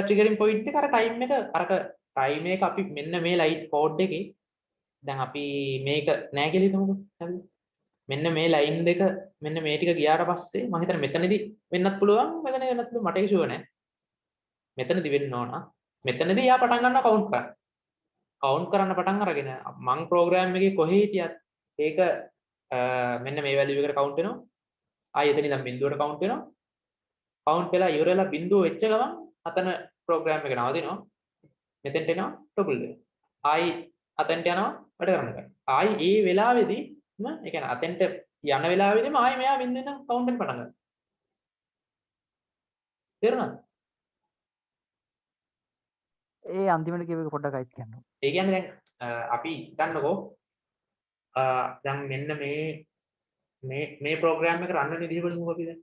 triggering point එක අර time එක අපි මෙන්න මේ light code එකේ දැන් අපි මේක නෑ කියලා හිතමුකෝ හරිද මෙන්න මේ line දෙක මෙන්න මේ ටික ගියාට පස්සේ මම හිතන්නේ මෙතනදී වෙන්නත් පුළුවන් මෙතන වෙන්නත් පුළුවන් මට ඒක ෂුවර් නෑ මෙතනදී වෙන්න ඕන මෙතනදී යා පටන් ගන්නවා කවුන්ට් කරන්න පටන් අරගෙන මං ප්‍රෝග්‍රෑම් එකේ කොහේ හිටියත් ඒක මෙන්න මේ වැලියු එකට කවුන්ට් වෙනවා ආයෙ එතන ඉඳන් බිඳුවට කවුන්ට් වෙනවා කවුන්ට් වෙලා ඉවර වෙලා බිඳුව වෙච්ච ගමන් අතන ප්‍රෝග්‍රෑම් එක නවතිනවා මෙතෙන්ට එනවා ටොගල් වෙනවා ආයි අතෙන්ට යනවා වැඩ කරන්න ගන්න ආයි ඒ වෙලාවේදී ඒ කියන්නේ අතෙන්ට යන වෙලාවේදීම ආයි මෙයා බින්දෙන් කවුන්ට් වෙන්න පටන් ගන්නවා තේරුණාද ඒ අන්තිමට කියව එක පොඩ්ඩක් අයිත් කියන්න ඒ කියන්නේ දැන් අපි හිතන්නකෝ දැන් මෙන්න මේ ප්‍රෝග්‍රෑම් එක රන් වෙන විදිහ බලමුකෝ අපි දැන්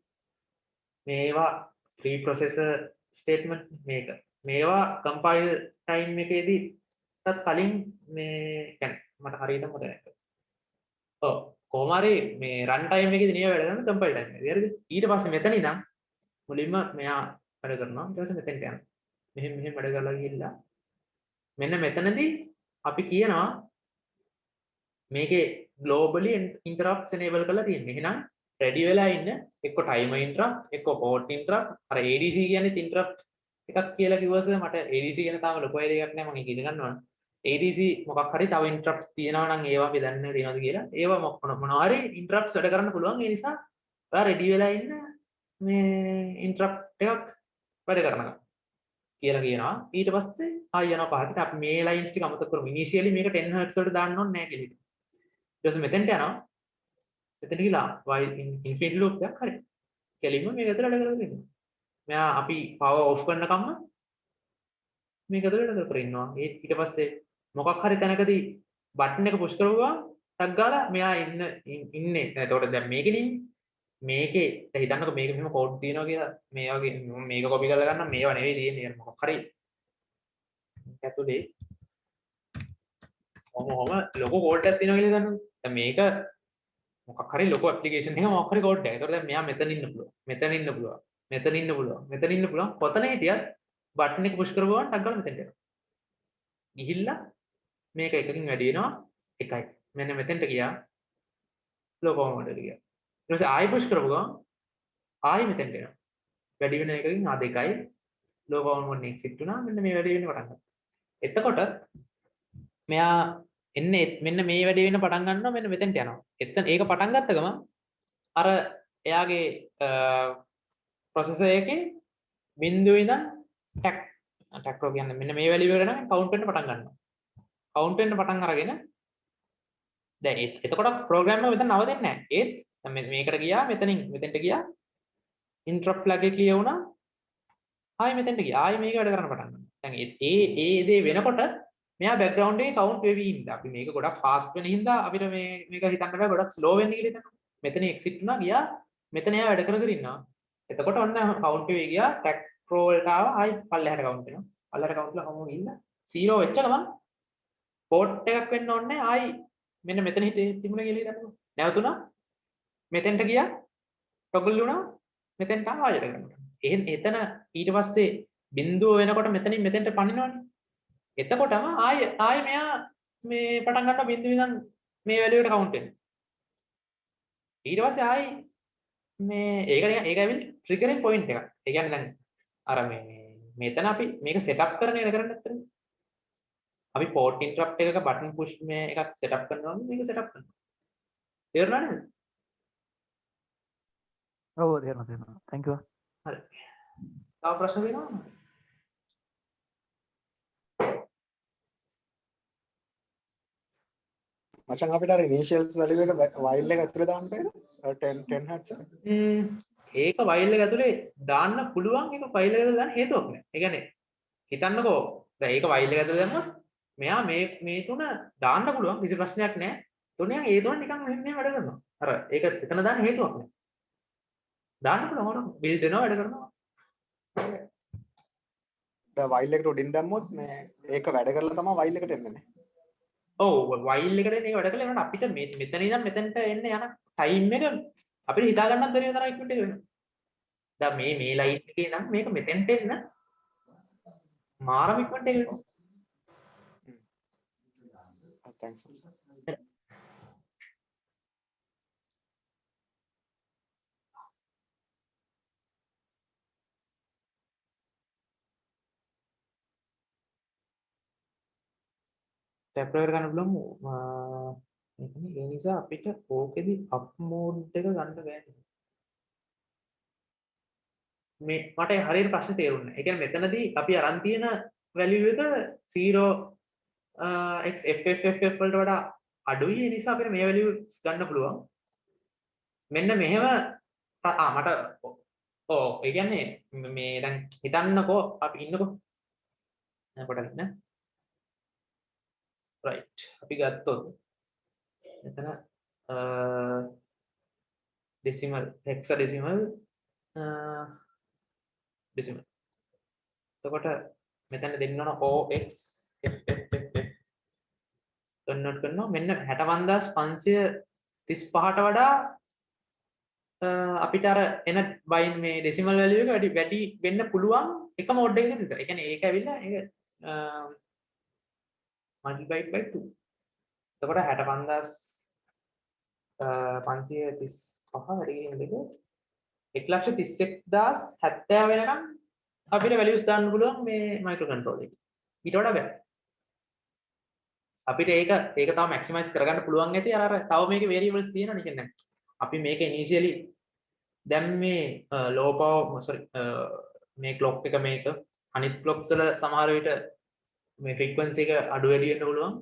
මේවා free processor statement මේවා compile time එකේදී තත් කලින් මේ කියන්නේ මට හරියටම මතක නැහැ. ඔව් කොහොම හරි මේ run time එකේදී නිය වැඩ කරන compile time එකේදී හරිද? ඊට පස්සේ මෙතන ඉඳන් මුලින්ම මෙයා වැඩ කරනවා ඊට පස්සේ මෙතෙන්ට යනවා. මෙහෙම වැඩ කරලා ගිහිල්ලා මෙන්න මෙතනදී අපි කියනවා මේකේ globally interrupts enable කරලා තියෙන්නේ. එහෙනම් ready වෙලා ඉන්න එක්ක timer interrupt එක්ක port interrupt අර ADC කියන්නේ interrupt එකක් කියලා කිව්වස මට ADC ගැන තාම ලොකු අයිඩියක් නැහැ මම ඒක ඉගෙන ගන්න ඕන. ADC මොකක් හරි තව interrupts තියෙනවා නම් ඒවා අපි දන්නේ තියෙනවද කියලා. ඒවා මොනවා හරි interrupts වැඩ කරන්න පුළුවන්. ඒ නිසා ඔයා ready වෙලා ඉන්න මේ interrupt එකක් වැඩ කරනවා කියලා කියනවා. ඊට පස්සේ ආය යනවා පහකට අපි මේ lines ටික අමතක කරමු. initially මේක 10 Hz වලට දාන්න ඕනේ නැහැ කියලා. ඊට පස්සේ මෙතෙන්ට යනවා. මෙතන ගිහලා while infinity loop එකක් හරි. කෙලින්ම මේක ඇතුළට වැඩ කරගෙන ඉන්නවා. මෙයා අපි power off කරනකම්ම මේක ඇතුළට වැඩ කරගෙන ඉන්නවා. ඊට පස්සේ මොකක් හරි තැනකදී බටන් එක පුෂ් කරපුවා ටක් ගාලා මෙයා ඉන්නේ. එතකොට දැන් මේකෙදී මේකේ හිතන්නකෝ මේක මෙහෙම කෝඩ් තියෙනවා කියලා මේ වගේ මේක කොපි කරලා ගන්න මේවා නෙවෙයි තියෙන්නේ මොකක් හරි ඇතුලේ ඔහොම ලොකු කෝඩ් එකක් තියෙනවා කියලා ගන්නවා. දැන් මේක මොකක් හරි ලොකු ඇප්ලිකේෂන් එකක් මොකක් හරි කෝඩ් එකක්. ඒතකොට දැන් මෙයා මෙතන ඉන්න පුළුවන්. මෙතන ඉන්න පුළුවන්. මෙතන ඉන්න පුළුවන්. මෙතන ඉන්න පුළුවන්. කොතන හිටියත් බටන් එක පුෂ් කරපුවම ටක් ගාලා මෙතෙන්ට යනවා. ගිහිල්ලා මේක එකකින් වැඩි වෙනවා එකයි. මෙන්න මෙතෙන්ට ගියා. ලොකෝ මොඩල් ගියා. ඊට පස්සේ ආයි පුෂ් කරපු ගමන් ආයි මෙතෙන්ට එනවා. වැඩි වෙන එකකින් ආ දෙකයි ලෝ බවුන්ඩ් මොඩ් එක්සිට් වුණා. මෙන්න මේ වැඩි වෙන්න පටන් ගත්තා. එතකොට මෙයා එන්නේ මෙන්න මේ වැඩි වෙන්න පටන් ගන්නවා මෙන්න මෙතෙන්ට යනවා. එතන ඒක පටන් ගත්ත ගමන් අර එයාගේ ප්‍රොසෙසර් එකේ බිඳුව ඉඳන් ටැක් රෝ කියන්නේ මෙන්න මේ වැලියු එකට නම් කවුන්ට් වෙන්න පටන් ගන්නවා. කවුන්ට් වෙන්න පටන් අරගෙන දැන් එතකොට ප්‍රෝග්‍රෑම් එක මෙතන නවතින්නේ නැහැ. ඒත් මේකට ගියා මෙතනින් මෙතෙන්ට ගියා interrupt flag එක clear වුණා. ආයෙ මෙතෙන්ට ගියා. ආයෙ මේක වැඩ කරන්න පටන් ගන්නවා. දැන් ඒ දේ වෙනකොට මෙයා background එකේ count වෙවි ඉඳලා අපි මේක ගොඩක් fast වෙන හින්දා අපිට මේක හිතන්න බෑ ගොඩක් slow වෙන්න කියලා හිතනවා. මෙතන exit වුණා ගියා. මෙතන එයා වැඩ කර ඉන්නවා. එතකොට ඔන්න count වෙවි ගියා. tag row වලට ආවා. ආයෙ පල්ලෙහාට count වෙනවා. පල්ලෙහාට count කරලා කොහොමද ගිහිල්ලා 0 වෙච්ච ගමන් port එකක් වෙන්න ඕනේ. ආයෙ මෙන්න මෙතන තිබුණා කියලා හිතන්නකෝ. නැවතුණා. මෙතෙන්ට ගියා. toggle වුණා. මෙතෙන්ට ආයෙ වැඩ කරනවා. එතන ඊට පස්සේ බිඳුව වෙනකොට මෙතනින් මෙතෙන්ට පනිනවනේ. එතකොටම ආයෙ මෙයා මේ පටන් ගන්නවා බිඳුව ඉඳන් මේ වැලියුවට කවුන්ට් වෙන්න. ඊට පස්සේ ආයෙ මේ ඒක ඇවිල්ලා ට්‍රිගරින් පොයින්ට් එකක්. ඒ කියන්නේ දැන් අර මෙතන අපි මේක සෙටප් කරන එක කරන්නේ නැත්නම් අපි port interrupt එකක button push මේ එකක් සෙටප් කරනවා මේක සෙටප් කරනවා. තේරුණා නේද? ඔව් තේරෙනවා. thank you. හරි. තව ප්‍රශ්න තියෙනවද? මචං අපිට අර ඉනිෂියල්ස් වැලියු එක while එක ඇතුලේ දාන්න බෑද? 10 Hz එක. ඒක while එක ඇතුලේ දාන්න පුළුවන්. ඒක file එක ඇතුලේ දාන්න හේතුවක් නැහැ. ඒ කියන්නේ හිතන්නකෝ දැන් ඒක while එක ඇතුලේ දැම්මොත් මෙයා මේ තුන දාන්න පුළුවන් කිසි ප්‍රශ්නයක් නැහැ. තුනෙන් ඒ තුන නිකන් මෙහෙම වැඩ කරනවා. අර ඒක එතන දාන්න හේතුවක් නැහැ. දාන්න පුළුවන් ඕන බිල්ඩ් වෙනවා වැඩ කරනවා. දැන් while එකට උඩින් දැම්මොත් මේ ඒක වැඩ කරලා තමයි while එකට එන්නේ නේ. ඔව් while එකට මේක වැඩ කළා අපිට මෙතන ඉඳන් මෙතනට එන්න යන ටයිම් එක අපිට හිතා ගන්නත් බැරි තරම් ඉක්මනට වෙනවා. දැන් මේ ලයින් එකේ ඉඳන් මේක මෙතෙන්ට එන්න මාරම ඉක්මනට එනවා. thanks. ටැප් එක ගන්න බලමු. ඒ නිසා අපිට ඕකෙදි අප් මෝඩ් එක ගන්න බෑ. මේ මට හරියට ප්‍රශ්නේ තේරුන්නේ නැහැ. ඒ කියන්නේ මෙතනදී අපි අරන් තියෙන වැලියු එක 0 x ff වලට වඩා අඩුයි. ඒ නිසා අපිට මේ වැලියු ගන්න පුළුවන්. මෙන්න මෙහෙම මට ඒ කියන්නේ මේ දැන් හිතන්නකෝ අපි ඉන්නකෝ. පොඩ්ඩක් ඉන්න. right අපි ගත්තොත් මෙතන decimal hexadecimal decimal එතකොට මෙතන දෙන්න ඕන ox ff convert කරනවා මෙන්න 61535ට වඩා අපිට අර එන බයින් මේ ඩෙසිමල් වැලියු එක වැඩි වෙන්න පුළුවන් එක මෝඩ් එකකින් විතරයි. ඒ කියන්නේ ඒක ඇවිල්ලා ඒක multiplied by 2. එතකොට 65535 වැඩි කිරීම දෙක 1,31,070 වෙනකම් අපිට වැලියුස් දාන්න පුළුවන් මේ මයික්‍රෝ කන්ට්‍රෝලර් එකේ. ඊට වඩා බෑ. අපිට ඒක තව මැක්සිමයිස් කරගන්න පුළුවන් ඇති අර තව මේකේ වේරියබල්ස් තියෙනවා නේ කියන්නේ. අපි මේක ඉනිෂියලි දැන් මේ ලෝ පවර් මේ ක්ලොක් එක මේක අනිත් ක්ලොක්ස් වල සමහර විට මේ ෆ්‍රීකවන්සි එක අඩු වැඩි වෙන්න පුළුවන්.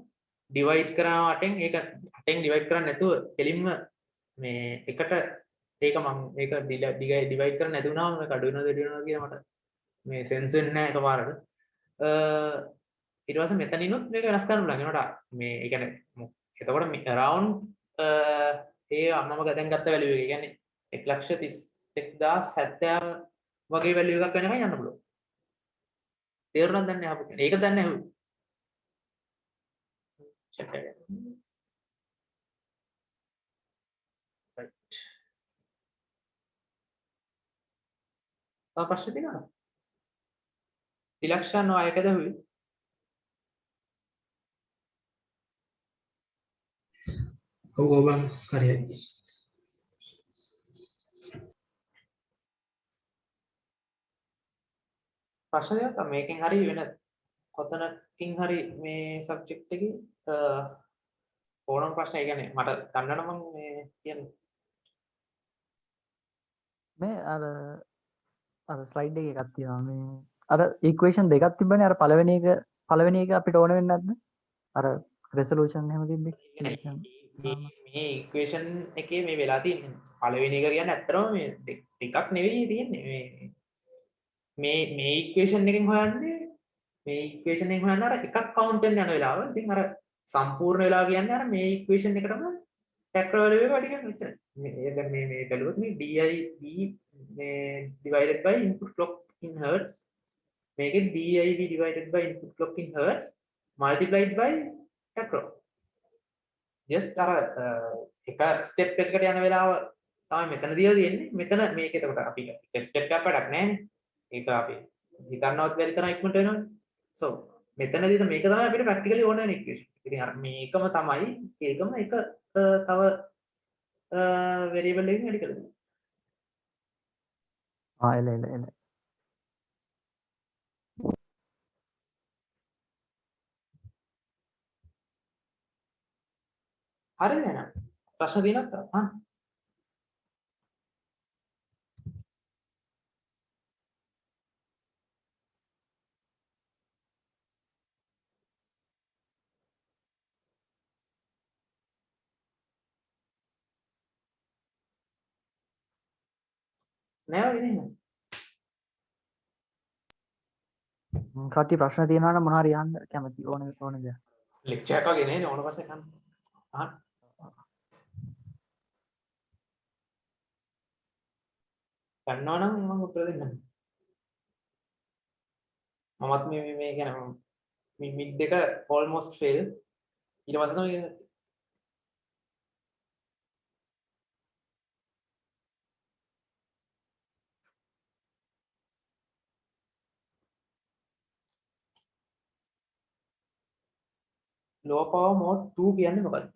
ඩිවයිඩ් කරනවා 8න් ඒක 8න් ඩිවයිඩ් කරන්නේ නැතුව කෙලින්ම මේ එකට ඒක මම ඒක ඩිවයිඩ් කරන්න නැති වුණාම මේක අඩු වෙනවද වැඩි වෙනවද කියලා මට මේ සෙන්ස් වෙන්නේ නැහැ එකපාරට. ඊට පස්සේ මෙතනිනුත් මේක වෙනස් කරන්න පුළුවන්. ඒනට මේ ඒ කියන්නේ එතකොට around ඒ මම දැන් ගත්ත වැලියු එක. ඒ කියන්නේ 1,31,070 වගේ වැලියු එකක් වෙනකන් යන්න පුළුවන්. තේරුණාද දැන් අහපු කෙනා? ඒක දැන් ඇහුවේ. check it. right. තව ප්‍රශ්න තියෙනවද? සිලක්ෂන් ඔය එකද හුයි? ඔව් බං හරියයි. ප්‍රශ්න දෙකක් තමයි මේකෙන් හරි වෙන කොතනකින් හරි මේ සබ්ජෙක්ට් එකේ ඕනම ප්‍රශ්න ඒ කියන්නේ මට ගන්න නම් මම මේ කියන්නේ මේ අර ස්ලයිඩ් එකේ එකක් තියෙනවා මේ අර ඉක්වේෂන් දෙකක් තිබ්බනේ අර පළවෙනි එක අපිට ඕන වෙන්නේ නැද්ද? අර රෙසලූෂන් එහෙම තිබ්බේ. මේ ඉක්වේෂන් එකේ මේ වෙලා තියෙන්නේ පළවෙනි එක කියන්නේ ඇත්තටම මේ ටිකක් නෙවෙයි තියෙන්නේ මේ ඉක්වේෂන් එකෙන් හොයන්නේ මේ ඉක්වේෂන් එකෙන් හොයන්නේ අර එකක් කවුන්ට් වෙන්න යන වෙලාව. ඉතින් අර සම්පූර්ණ වෙලාව කියන්නේ අර මේ ඉක්වේෂන් එකටම ෆැක්ටර් වැලියු එක වැඩි කරන විතරයි. මේ දැන් මේ බැලුවොත් මේ DIB මේ divided by input clock in hertz මේකේ DIB divided by input clock in hertz multiplied by factor. just අර එක ස්ටෙප් එකකට යන වෙලාව තමයි මෙතන දීලා තියෙන්නේ. මෙතන මේක එතකොට අපි ස්ටෙප් එකක් වැඩක් නැහැ. ඒක අපි හිතන්නවත් බැරි තරම් ඉක්මනට වෙනවනේ. so මෙතනදී මේක තමයි අපිට ප්‍රැක්ටිකලි ඕන වෙන ඉක්වේෂන්. ඉතින් අර මේකම තමයි ඒකම එක තව variable එකකින් වැඩි කරලා දෙනවා. එල හරිද එහෙනම්? ප්‍රශ්න තියෙනවද? හා නෑ වගේ නේද? කට්ටිය ප්‍රශ්න තියෙනවා නම් මොනවා හරි අහන්න කැමති ඕන දෙයක්. ලෙක්චර් එකක් වගේ නේ ඕන ප්‍රශ්නයක් අහන්න. අහන්න. ගන්නවා නම් මම උත්තර දෙන්නම්. මමත් මේ කියන්නේ මිඩ් දෙක almost fail ඊට පස්සේ තමයි low power mode 2 කියන්නේ මොකක්ද?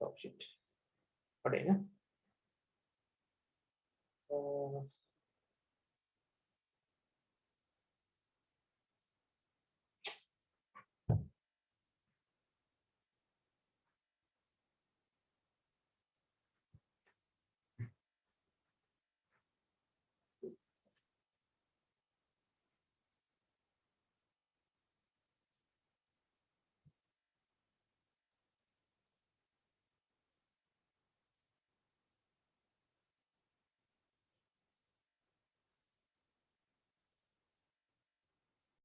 oh shit. පඩේන.